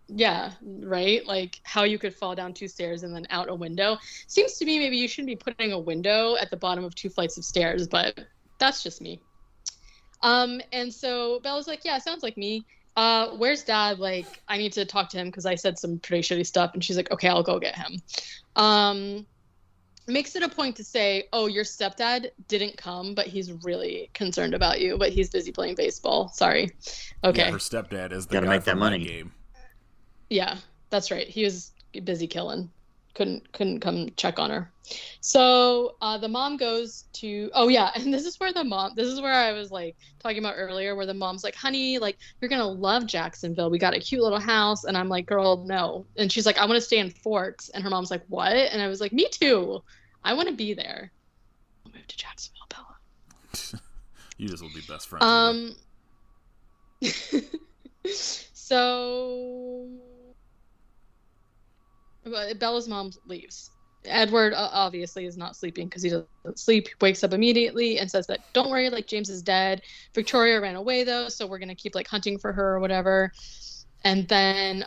Yeah, right? Like, how you could fall down 2 stairs and then out a window. Seems to me maybe you shouldn't be putting a window at the bottom of 2 flights of stairs, but that's just me. And so Bella's like, yeah, sounds like me. Where's Dad? Like, I need to talk to him because I said some pretty shitty stuff. And she's like, okay, I'll go get him. Makes it a point to say, oh, your stepdad didn't come, but he's really concerned about you, but he's busy playing baseball. Sorry. Okay. Yeah, her stepdad is the Gotta guy make from that money. that game. Yeah, that's right. He was busy killing. Couldn't come check on her. So the mom goes to, oh yeah, and this is where I was like talking about earlier, where the mom's like, honey, like, you're gonna love Jacksonville, we got a cute little house. And I'm like, girl, no. And she's like, I want to stay in Forks. And her mom's like, what? And I was like, me too, I want to be there. I'll move to Jacksonville, Bella. You just will be best friends. So Bella's mom leaves. Edward obviously is not sleeping because he doesn't sleep. He wakes up immediately and says that, don't worry, like, James is dead. Victoria ran away though, so we're gonna keep like hunting for her or whatever. And then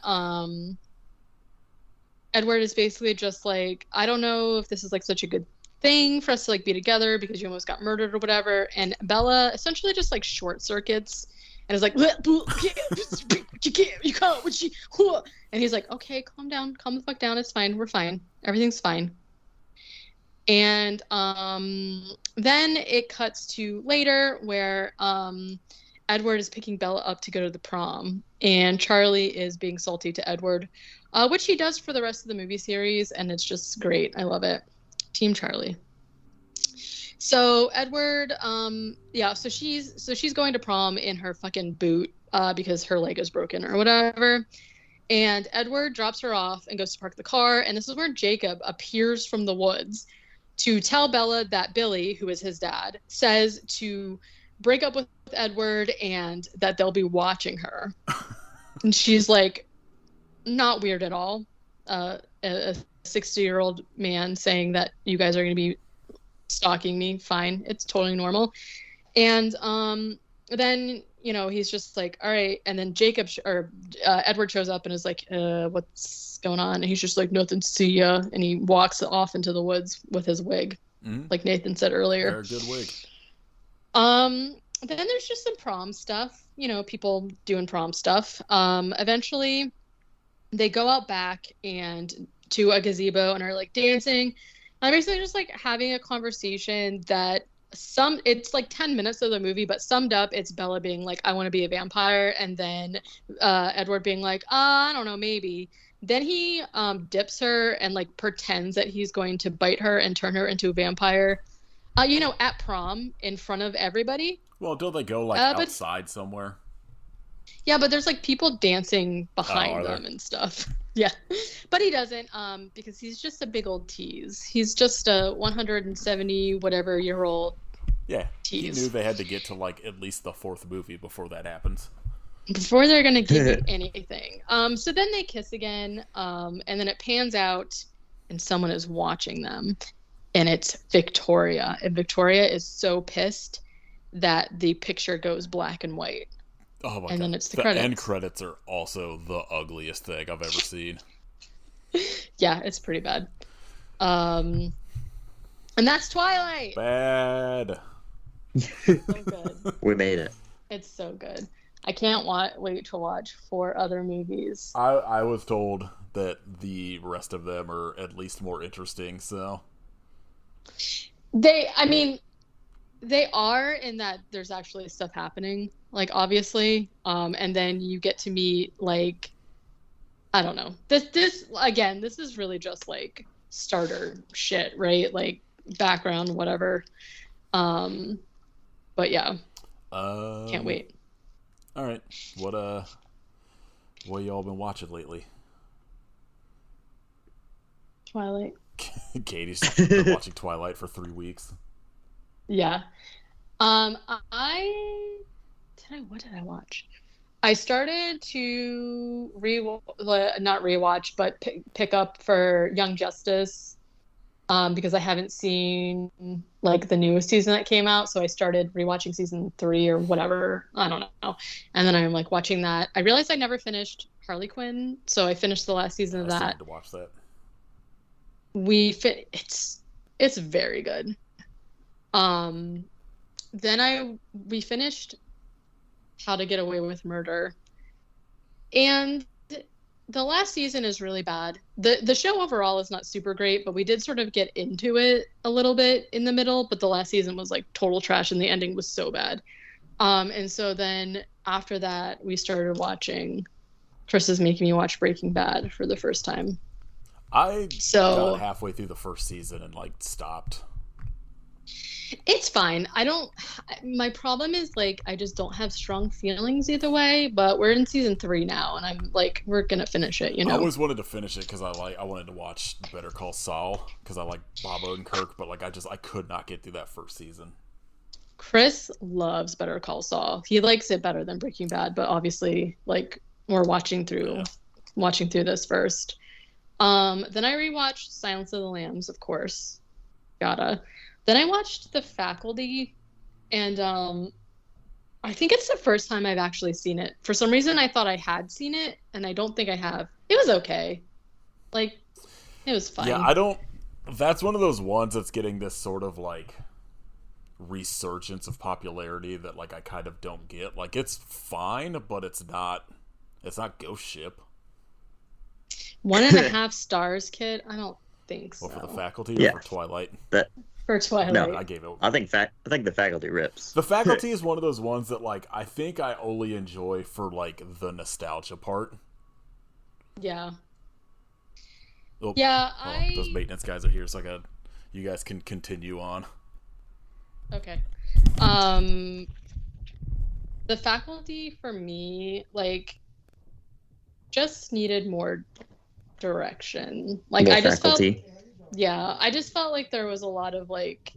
Edward is basically just like, I don't know if this is like such a good thing for us to like be together because you almost got murdered or whatever. And Bella essentially just like short circuits and is like, you can't, and he's like, okay, calm the fuck down, it's fine, we're fine, everything's fine. And then it cuts to later where Edward is picking Bella up to go to the prom, and Charlie is being salty to Edward, which he does for the rest of the movie series, and it's just great. I love it. Team Charlie. So Edward, so she's going to prom in her fucking boot because her leg is broken or whatever. And Edward drops her off and goes to park the car. And this is where Jacob appears from the woods to tell Bella that Billy, who is his dad, says to break up with Edward and that they'll be watching her. And she's like, not weird at all. A 60-year-old man saying that you guys are going to be stalking me. Fine. It's totally normal. And then, he's just like, all right. And then Edward shows up and is like, what's going on? And he's just like, nothing, see ya. And he walks off into the woods with his wig, like Nathan said earlier. Very good wig. Then there's just some prom stuff, people doing prom stuff. Eventually they go out back and to a gazebo and are like dancing. I'm basically just like having a conversation that it's like 10 minutes of the movie, but summed up, it's Bella being like, I want to be a vampire. And then Edward being like, I don't know, maybe. Then he dips her and like pretends that he's going to bite her and turn her into a vampire, at prom in front of everybody. Well, don't they go like outside somewhere? Yeah, but there's like people dancing behind them and stuff. Yeah, but he doesn't because he's just a big old tease. He's just a 170 whatever year old. Yeah, tease. He knew they had to get to like at least the fourth movie before that happens. Before they're gonna give you anything. So then they kiss again, and then it pans out, and someone is watching them, and it's Victoria, and Victoria is so pissed that the picture goes black and white. Oh my God. Then it's the credits. credits. End credits are also the ugliest thing I've ever seen. Yeah, it's pretty bad. And that's Twilight. Bad. So good. We made it. It's so good. I can't wait to watch 4 other movies. I was told that the rest of them are at least more interesting, so. They are in that there's actually stuff happening, like, obviously. And then you get to meet, like, I don't know. This is really just, like, starter shit, right? Like, background, whatever. But yeah. Can't wait. All right. What y'all been watching lately? Twilight. Katie's been watching Twilight for 3 weeks. Yeah. What did I watch? I started to not rewatch, but pick up for Young Justice, because I haven't seen like the newest season that came out, so I started rewatching season 3 or whatever. I don't know. And then I'm like watching that. I realized I never finished Harley Quinn, so I finished the last season of that. I started to watch that. It's very good. Then we finished How to Get Away with Murder, and the last season is really bad. The show overall is not super great, but we did sort of get into it a little bit in the middle, but the last season was like total trash and the ending was so bad. And so then after that we started watching, Chris is making me watch Breaking Bad for the first time. I got halfway through the first season and like stopped. It's fine. My problem is like I just don't have strong feelings either way, but we're in season 3 now and I'm like, we're gonna finish it, I always wanted to finish it because I wanted to watch Better Call Saul because I like Bob Odenkirk, but like I could not get through that first season. Chris loves Better Call Saul. He likes it better than Breaking Bad, but obviously like we're watching through this first. Then I rewatched Silence of the Lambs, of course. Gotta. Then I watched The Faculty, and I think it's the first time I've actually seen it. For some reason, I thought I had seen it, and I don't think I have. It was okay. Like, it was fine. Yeah, that's one of those ones that's getting this sort of, like, resurgence of popularity that, like, I kind of don't get. Like, it's fine, but it's not Ghost Ship. 1.5 stars, kid? I don't think so. Well, for The Faculty or for Twilight? For Twilight. No, I gave it. I think The Faculty rips. The Faculty is one of those ones that, like, I think I only enjoy for, like, the nostalgia part. Yeah. Oh, yeah, those maintenance guys are here, so you guys can continue on. Okay. The Faculty, for me, like, just needed more direction. Like, more I just faculty. I just felt like there was a lot of like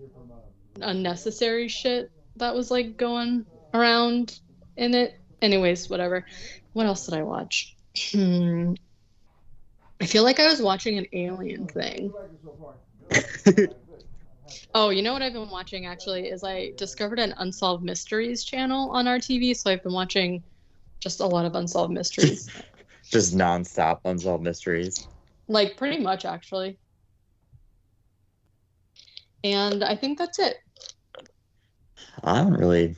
unnecessary shit that was like going around in it. Anyways, whatever. What else did I watch? I feel like I was watching an alien thing. Oh, you know what I've been watching actually is I discovered an Unsolved Mysteries channel on our TV, so I've been watching just a lot of Unsolved Mysteries. Just nonstop unsolved mysteries. Like pretty much actually. And I think that's it. I haven't really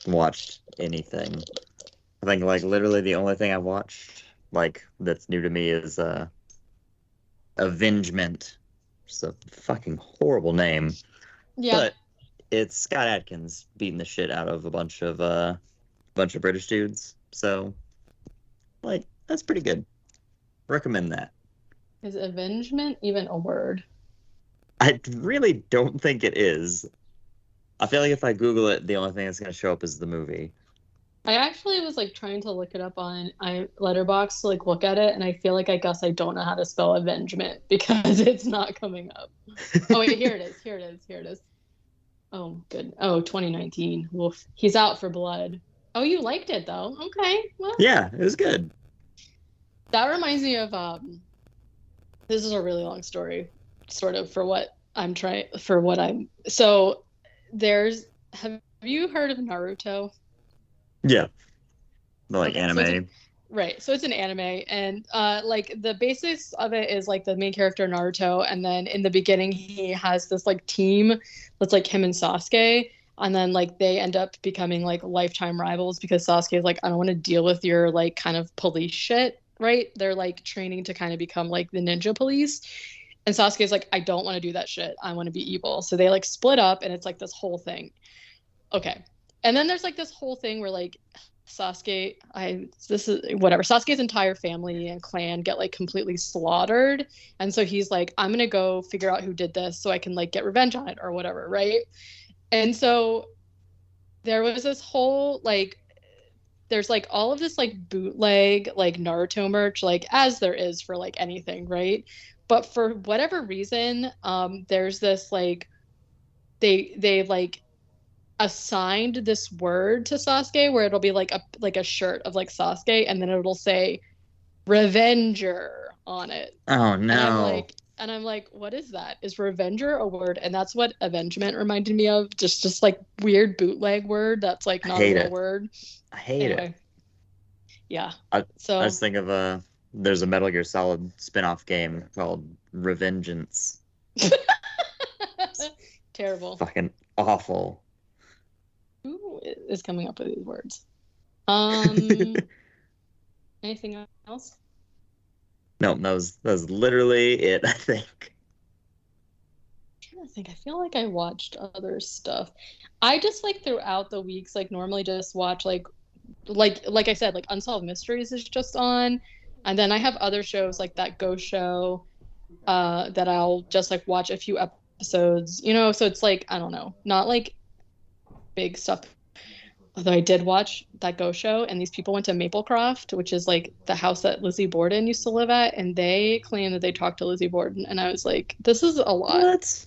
watched anything. I think like literally the only thing I've watched like that's new to me is Avengement. It's a fucking horrible name, Yeah. but it's Scott Adkins beating the shit out of a bunch of British dudes. So like that's pretty good. Recommend that. Is avengement even a word? I really don't think it is. I feel like if I Google it, the only thing that's gonna show up is the movie. I actually was like trying to look it up on Letterboxd to like look at it, and I feel like I guess I don't know how to spell avengement because it's not coming up. Oh wait, here it is. Here it is. Here it is. Oh, good. Oh, 2019. Woof. He's out for blood. Oh, you liked it though. Okay. Well, Yeah, it was good. that reminds me of this is a really long story, sort of for what I'm trying for what I'm so there's have you heard of Naruto? Yeah, the like Okay, so anime. right. So it's an anime, and like the basis of it is like the main character Naruto, and then in the beginning he has this like team that's like him and Sasuke, and then like they end up becoming like lifetime rivals because Sasuke is like, I don't want to deal with your like kind of police shit, right? They're like training to kind of become like the ninja police. And Sasuke is like, I don't want to do that shit. I want to be evil. So they like split up, and it's like this whole thing. Okay. And then there's like this whole thing where like this is whatever. Sasuke's entire family and clan get like completely slaughtered. And so he's like, I'm gonna go figure out who did this so I can like get revenge on it or whatever, right? And so there was this whole like there's like all of this like bootleg like Naruto merch, like as there is for like anything, right? But for whatever reason, there's this like they like assigned this word to Sasuke where it'll be like a shirt of like Sasuke and then it'll say Revenger on it. Oh And I'm no, like what is that? Is Revenger a word? And that's what Avengement reminded me of. Just like weird bootleg word that's like I not a hate real it. word. I hate it. Anyway, yeah. I So just think of there's a Metal Gear Solid spin-off game called Revengeance. terrible. Fucking awful. Who is coming up with these words? Um, anything else? No, that was literally it, I think. I'm trying to think. I feel like I watched other stuff. I just like throughout the weeks, like normally just watch like I said, like Unsolved Mysteries is just on, and then I have other shows like that Ghost Show, that I'll just like watch a few episodes, so it's like I don't know, not like big stuff. Although I did watch that Ghost Show, and these people went to Maplecroft, which is like the house that Lizzie Borden used to live at, and they claim that they talked to Lizzie Borden, and I was like, this is a lot. What?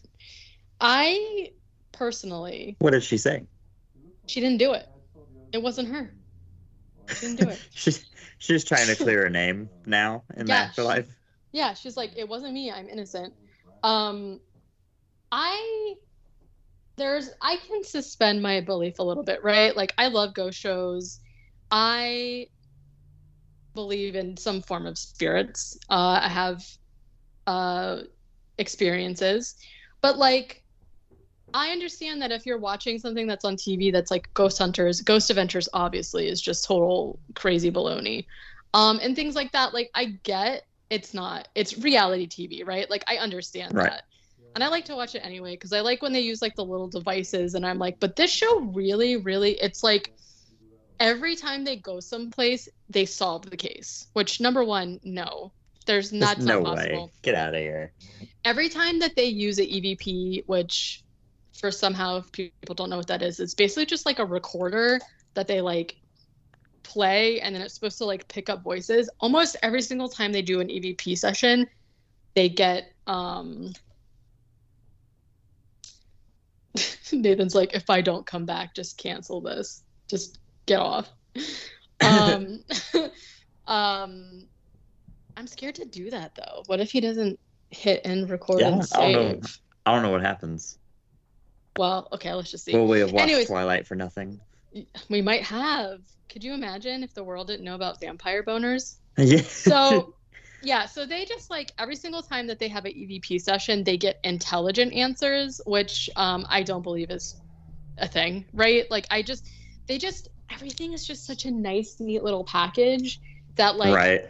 I personally, What did she say? she didn't do it. It wasn't her. She didn't do it. She's trying to clear her name now in the Yeah, afterlife. Yeah, she's like, it wasn't me. I'm innocent. Um, I I can suspend my belief a little bit, right? Like I love ghost shows. I believe in some form of spirits. I have experiences, but like I understand that if you're watching something that's on TV that's like Ghost Hunters, Ghost Adventures obviously is just total crazy baloney. And things like that, like I get it's reality TV, right? Like I understand Right. that. And I like to watch it anyway because I like when they use like the little devices and I'm like, but this show really, it's like every time they go someplace, they solve the case. Which number one, no. That's There's not no possible. way. Get out of here. Every time that they use an EVP, which for somehow if people don't know what that is, it's basically just like a recorder that they like play and then it's supposed to like pick up voices. Almost every single time they do an EVP session, they get Nathan's like, if I don't come back, just cancel this. Just get off. um I'm scared to do that though. What if he doesn't hit end record Yeah, and I don't know. save? I don't know what happens. Well, okay, let's just see. Well, we have watched Anyways, Twilight for nothing. we might have. Could you imagine if the world didn't know about vampire boners? Yeah. So, yeah, so they just like every single time that they have an EVP session, they get intelligent answers, which I don't believe is a thing, right? Like everything is just such a nice, neat little package that like Right.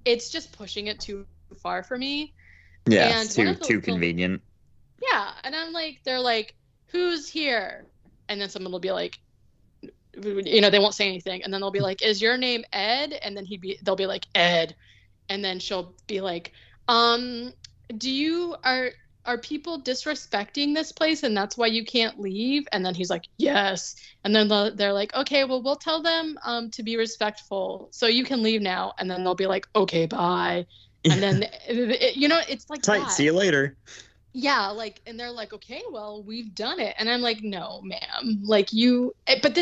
it's just pushing it too far for me. Yeah, And it's one too of the- too convenient. Yeah, and I'm like, they're like, who's here? And then someone will be like, they won't say anything, and then they'll be like, is your name Ed? And then they'll be like, Ed, and then she'll be like, are people disrespecting this place and that's why you can't leave? And then he's like, yes. And then they're like, okay, well, we'll tell them to be respectful so you can leave now. And then they'll be like, okay, bye. And then it's like Tight. that. See you later. Yeah, like, and they're like, okay, well, we've done it. And I'm like, no, ma'am. Like but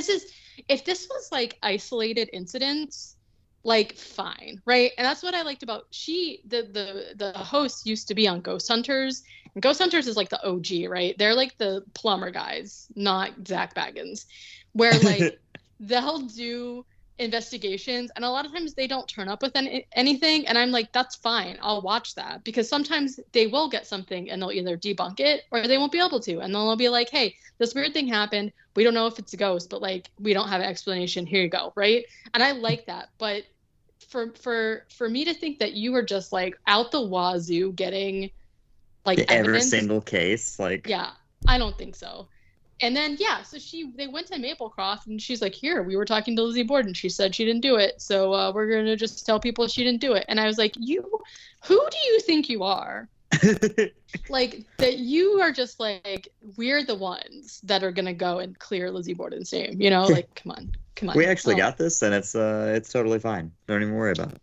if this was like isolated incidents, like fine, right? And that's what I liked about the host used to be on Ghost Hunters. And Ghost Hunters is like the OG, right? They're like the plumber guys, not Zach Baggins, where like they'll do investigations and a lot of times they don't turn up with anything, and I'm like, that's fine, I'll watch that, because sometimes they will get something and they'll either debunk it or they won't be able to, and then they'll be like, hey, this weird thing happened, we don't know if it's a ghost, but like we don't have an explanation, here you go, right? And I like that. But for me to think that you were just like out the wazoo getting like Every evidence, single case, like, yeah, I don't think so. And then, yeah, so they went to Maplecroft, and she's like, here, we were talking to Lizzie Borden. She said she didn't do it, so we're going to just tell people she didn't do it. And I was like, who do you think you are? Like, that you are just like, we're the ones that are going to go and clear Lizzie Borden's name, Like, come on. we actually got this, and it's totally fine. Don't even worry about it.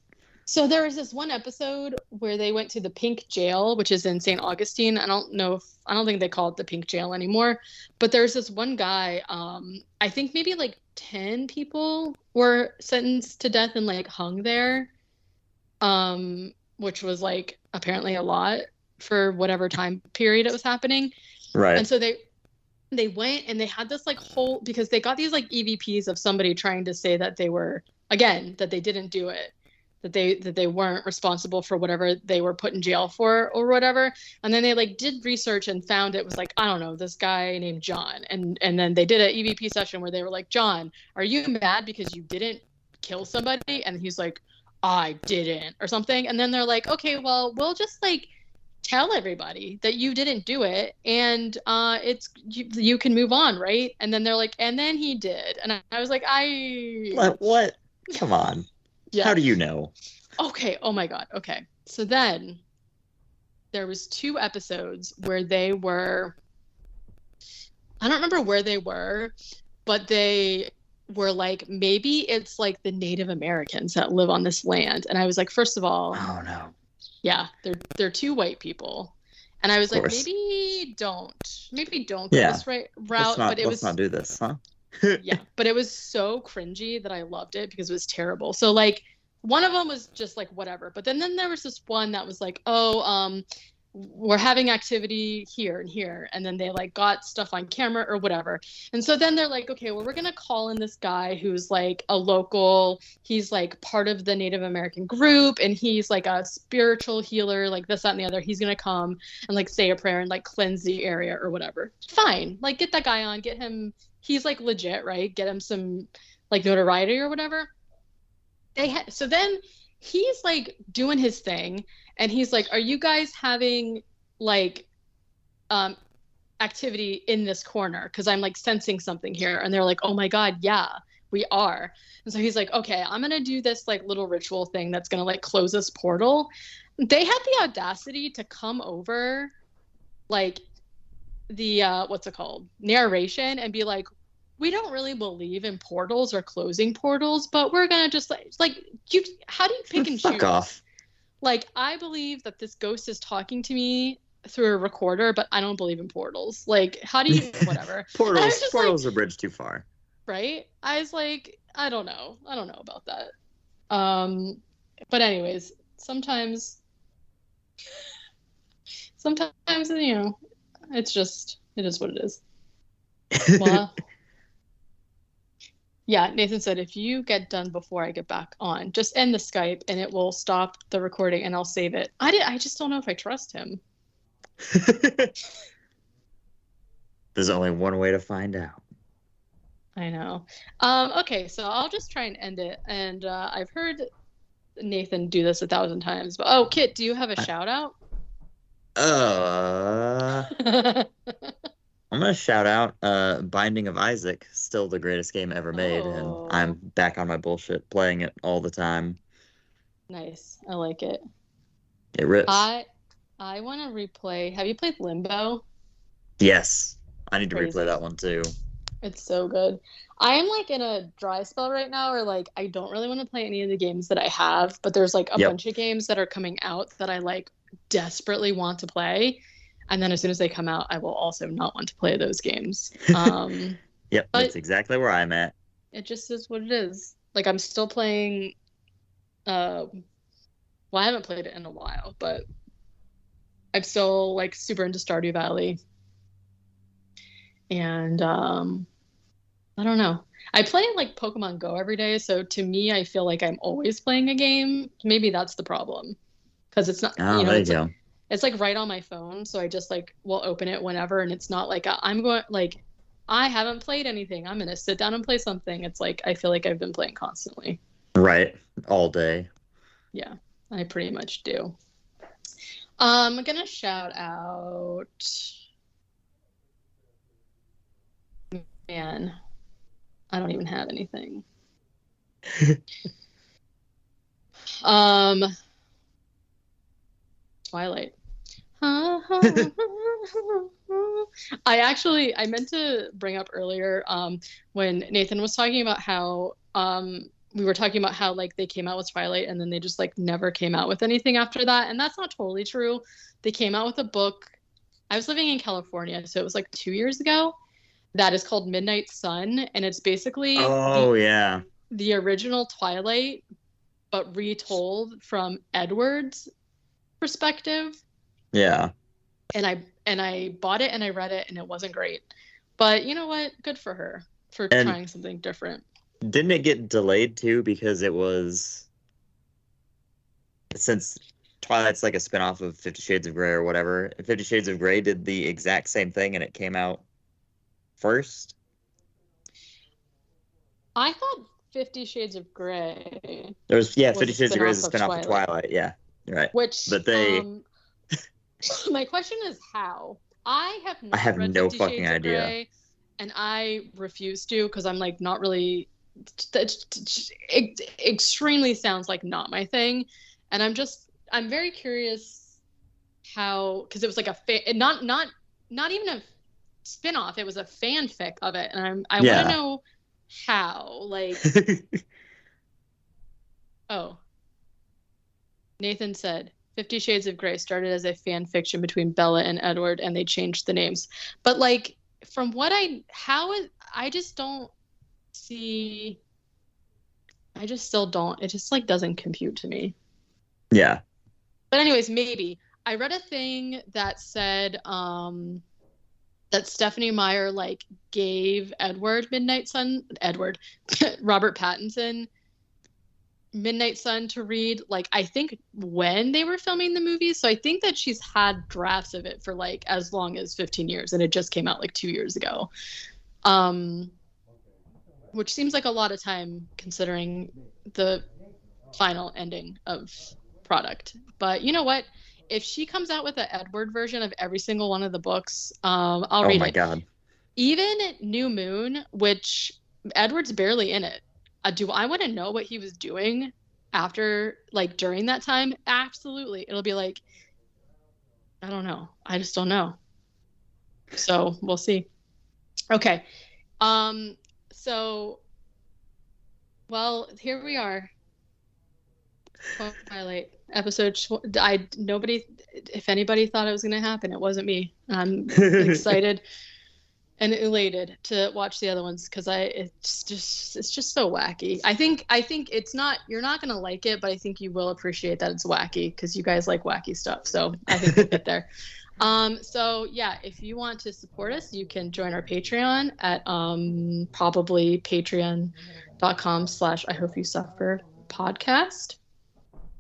So there was this one episode where they went to the Pink Jail, which is in St. Augustine. I don't think they call it the Pink Jail anymore, but there's this one guy, I think maybe like 10 people were sentenced to death and like hung there, which was like apparently a lot for whatever time period it was happening. Right. And so they went and they had this like whole, because they got these like EVPs of somebody trying to say that they were, again, that they didn't do it, that they weren't responsible for whatever they were put in jail for or whatever. And then they like did research and found it was like, I don't know, this guy named John. And then they did an EVP session where they were like, John, are you mad because you didn't kill somebody? And he's like, I didn't, or something. And then they're like, okay, well, we'll just like tell everybody that you didn't do it, and you can move on, right? And then they're like, and then he did. And I was like, what? Come on. Yeah. How do you know? Okay. Oh my God. Okay. So then there was 2 episodes where they were, I don't remember where they were, but they were like, maybe it's like the Native Americans that live on this land. And I was like, first of all, Oh no. yeah, they're 2 white people. And I was like, maybe don't go this route. But let's not do this, huh? Yeah, but it was so cringy that I loved it because it was terrible. So like one of them was just like whatever, but then there was this one that was like, we're having activity here and here, and then they like got stuff on camera or whatever. And so then they're like, okay, well, we're gonna call in this guy who's like a local, he's like part of the Native American group, and he's like a spiritual healer, like this, that, and the other. He's gonna come and like say a prayer and like cleanse the area or whatever. Fine, like get that guy on, get him, he's like legit, right? Get him some like notoriety or whatever. So then he's like doing his thing, and he's like, are you guys having like activity in this corner? Because I'm like sensing something here. And they're like, oh my God, yeah, we are. And so he's like, okay, I'm gonna do this like little ritual thing that's gonna like close this portal. They had the audacity to come over like the what's it called, narration, and be like, we don't really believe in portals or closing portals, but we're gonna just like you, how do you pick and choose? Fuck off. Like, I believe that this ghost is talking to me through a recorder, but I don't believe in portals. Like, how do you, whatever. Portals are a bridge too far. Right? I was like, I don't know about that. But anyways, sometimes, it is what it is. Well, yeah, Nathan said if you get done before I get back on, just end the Skype and it will stop the recording and I'll save it. I just don't know if I trust him. There's only one way to find out. I know. Okay, so I'll just try and end it. And I've heard Nathan do this 1,000 times. But oh, Kit, do you have a shout out? I'm gonna shout out Binding of Isaac, still the greatest game ever made, and I'm back on my bullshit, playing it all the time. Nice. I like it. It rips. I want to replay. Have you played Limbo? Yes. I need to Crazy. replay that one too. It's so good. I am like in a dry spell right now where like I don't really want to play any of the games that I have, but there's like a bunch of games that are coming out that I like desperately want to play. And then as soon as they come out, I will also not want to play those games. Yep, that's exactly where I'm at. It just is what it is. Like I'm still playing well, I haven't played it in a while, but I'm still like super into Stardew Valley. And I don't know. I play like Pokemon Go every day, so to me I feel like I'm always playing a game. Maybe that's the problem. Because it's not there you go. It's like right on my phone, so I just like will open it whenever, and it's not like I'm going like I haven't played anything. I'm gonna sit down and play something. It's like I feel like I've been playing constantly. Right, all day. Yeah, I pretty much do. I'm gonna shout out. Man, I don't even have anything. Twilight. I meant to bring up earlier when Nathan was talking about how we were talking about how like they came out with Twilight and then they just like never came out with anything after that, and that's not totally true. They came out with a book. I was living in California, so it was like 2 years ago. That is called Midnight Sun, and it's basically the original Twilight, but retold from Edward's perspective. Yeah. And I bought it and I read it and it wasn't great. But you know what? Good for her for trying something different. Didn't it get delayed too because it was since Twilight's like a spinoff of 50 Shades of Grey or whatever. 50 Shades of Grey did the exact same thing and it came out first? I thought 50 Shades of Grey. There's 50 Shades of Grey is a spinoff of Twilight. Yeah, you're right. But they. My question is how. I have read no 50 fucking Shades of idea. Grey, and I refuse to because I'm like not really. It extremely sounds like not my thing, and I'm very curious how, because it was like not even a spin-off, it was a fanfic of it, and I want to know how, like. Oh, Nathan said 50 Shades of Grey started as a fan fiction between Bella and Edward, and they changed the names, but like from what I just don't see, I just still don't, it just like doesn't compute to me. Yeah. But anyways, maybe. I read a thing that said that Stephanie Meyer like gave Robert Pattinson Midnight Sun to read, like I think when they were filming the movie. So I think that she's had drafts of it for like as long as 15 years, and it just came out like 2 years ago. Which seems like a lot of time considering the final ending of product. But you know what? If she comes out with an Edward version of every single one of the books, I'll read it. Oh my God. Even New Moon, which Edward's barely in it. Do I want to know what he was doing after, like, during that time? Absolutely. It'll be like, I don't know. I just don't know. So we'll see. Okay. So, well, here we are. Twilight episode. If anybody thought it was going to happen, it wasn't me. I'm excited and elated to watch the other ones because it's just so wacky. I think it's not, you're not going to like it, but I think you will appreciate that it's wacky because you guys like wacky stuff. So I think we'll get there. So yeah, if you want to support us, you can join our Patreon at probably patreon.com/I hope you suffer podcast,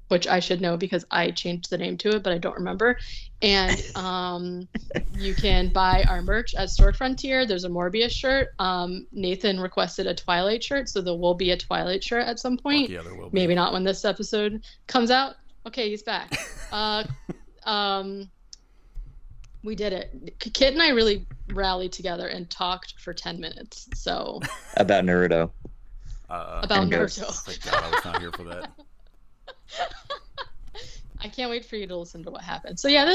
which I should know because I changed the name to it, but I don't remember. And you can buy our merch at Stork Frontier. There's a Morbius shirt. Nathan requested a Twilight shirt, so there will be a Twilight shirt at some point. Yeah, there will be. Maybe not when this episode comes out. Okay, he's back. We did it. Kit and I really rallied together and talked for 10 minutes. So about Naruto. About Naruto. Thank God I was not here for that. I can't wait for you to listen to what happened. So yeah,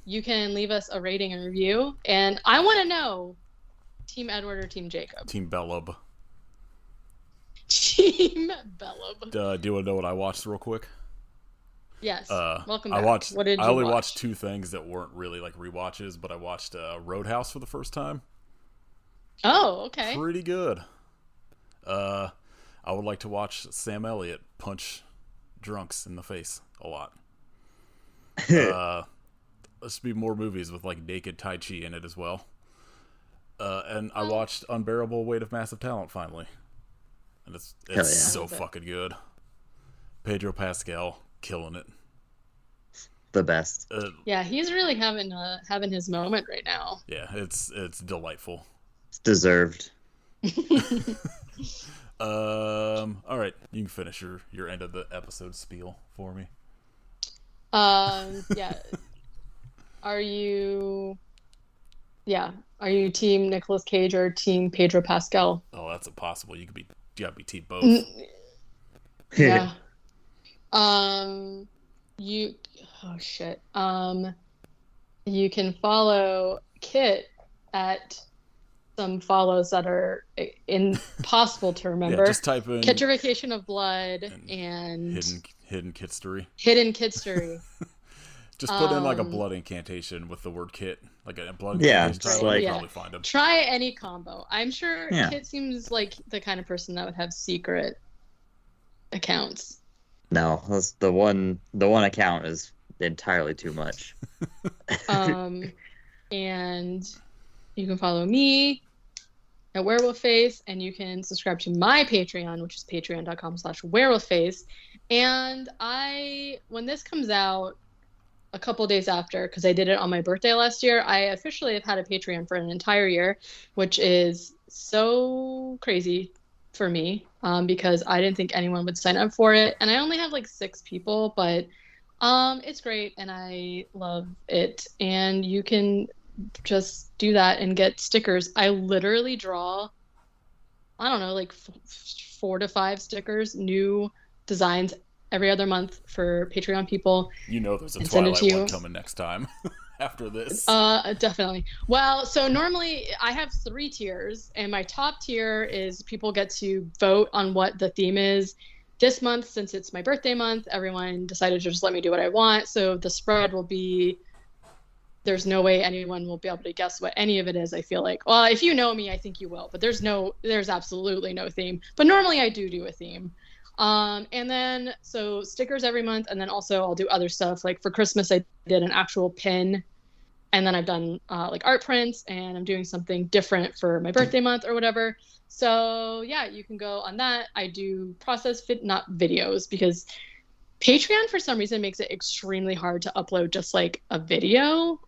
you can leave us a rating and review, and I want to know, Team Edward or Team Jacob? Team Belub. Team Belub. Do you want to know what I watched real quick? Yes. Welcome back. What did you I only watched 2 things that weren't really like rewatches, but I watched Roadhouse for the first time. Oh, okay. Pretty good. I would like to watch Sam Elliott punch drunks in the face a lot. Let's be more movies with like naked Tai Chi in it as well. And I watched Unbearable Weight of Massive Talent finally. And it's so fucking good. Pedro Pascal killing it. The best. Yeah, he's really having his moment right now. Yeah, it's delightful. It's deserved. All right, you can finish your end of the episode spiel for me. Yeah. Are you Team Nicolas Cage or Team Pedro Pascal? Oh, that's impossible. You gotta be team both. Yeah. You can follow Kit at some follows that are impossible to remember. Yeah, just type in Kitrification of Blood and hidden Kitstery. Hidden Kitstery. Just put in like a blood incantation with the word Kit, like a blood incantation. Just like probably find him. Try any combo. I'm sure Kit seems like the kind of person that would have secret accounts. No, that's the one account is entirely too much. And you can follow me at WerewolfFace, and you can subscribe to my Patreon, which is patreon.com/werewolfface. And when this comes out a couple days after, because I did it on my birthday last year, I officially have had a Patreon for an entire year, which is so crazy for me, because I didn't think anyone would sign up for it. And I only have like 6 people, but it's great and I love it. And you can just do that and get stickers. I literally draw, I don't know, like 4 to 5 stickers, new designs every other month for Patreon people. You know there's a Twilight one coming next time after this. Definitely. Well, so normally I have 3 tiers, and my top tier is people get to vote on what the theme is. This month, since it's my birthday month, everyone decided to just let me do what I want. So the spread will be, there's no way anyone will be able to guess what any of it is, I feel like. Well, if you know me, I think you will, but there's absolutely no theme. But normally I do a theme. And then, so stickers every month, and then also I'll do other stuff. Like for Christmas, I did an actual pin, and then I've done like art prints, and I'm doing something different for my birthday month or whatever. So yeah, you can go on that. I do not videos, because Patreon for some reason makes it extremely hard to upload just like a video.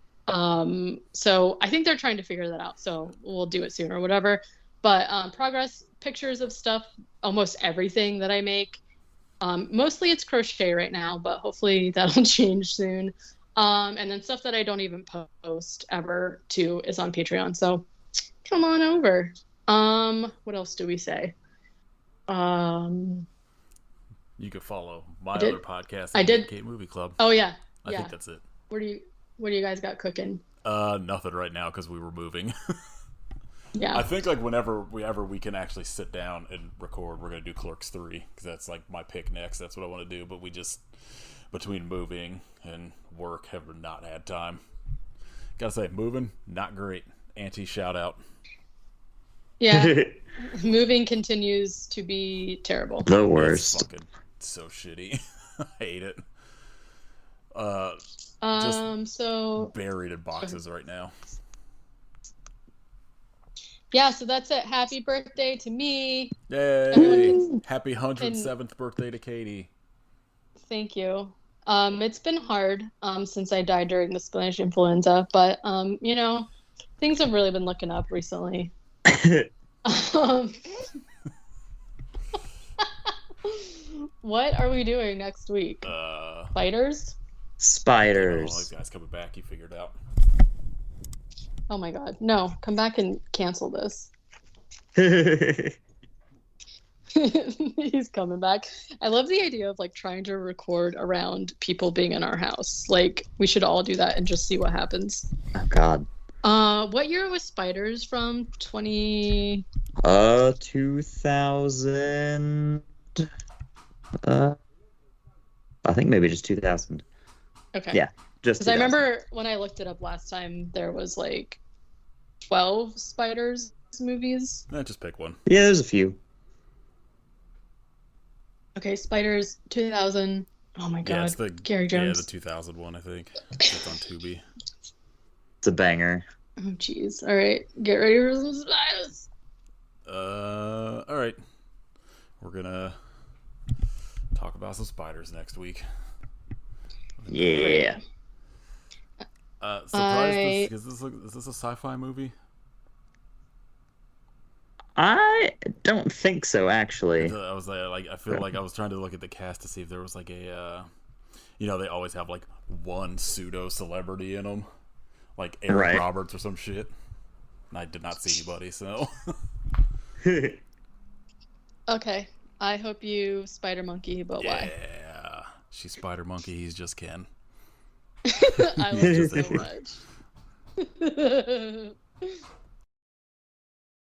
So I think they're trying to figure that out. So we'll do it soon or whatever. But progress pictures of stuff, almost everything that I make. Mostly it's crochet right now, but hopefully that'll change soon. And then stuff that I don't even post ever too is on Patreon. So come on over. What else do we say? You could follow my other podcast, Kate Movie Club. Oh yeah. I think that's it. What do you guys got cooking? Nothing right now because we were moving. Yeah. I think like whenever we can actually sit down and record, we're gonna do Clerks 3 because that's like my pick next. That's what I want to do. But we just, between moving and work, have not had time. Gotta say, moving not great. Auntie shout out. Yeah. Moving continues to be terrible. The worst. It's fucking so shitty. I hate it. So buried in boxes right now. yeah, so that's it. Happy birthday to me. Yay! Everyone Happy can 107th birthday to Katie. thank you. It's been hard since I died during the Spanish influenza, but you know, things have really been looking up recently. Um, what are we doing next week? Spiders? Spiders. These guys coming back. You figured out. Oh my god. No, come back and cancel this. He's coming back. I love the idea of like trying to record around people being in our house. Like we should all do that and just see what happens. Oh God. What year was Spiders from? 2000. I think maybe just 2000. Okay. Yeah, just. Because I remember when I looked it up last time, there was like 12 Spiders movies. Just pick one. Yeah, there's a few. Okay, Spiders 2000. Oh my god. Yeah, it's the Gary Jones. Yeah, the 2000 one, I think. It's on Tubi. It's a banger. Oh jeez. All right, get ready for some spiders. All right. We're gonna talk about some spiders next week. Yeah. Surprised is this a sci-fi movie? I don't think so, actually. I was I feel like I was trying to look at the cast to see if there was like a, they always have like one pseudo celebrity in them, like Eric Roberts or some shit. And I did not see anybody, so. Okay, I hope you Spider Monkey, but why? Yeah, she's Spider Monkey. He's just Ken. I love you so much.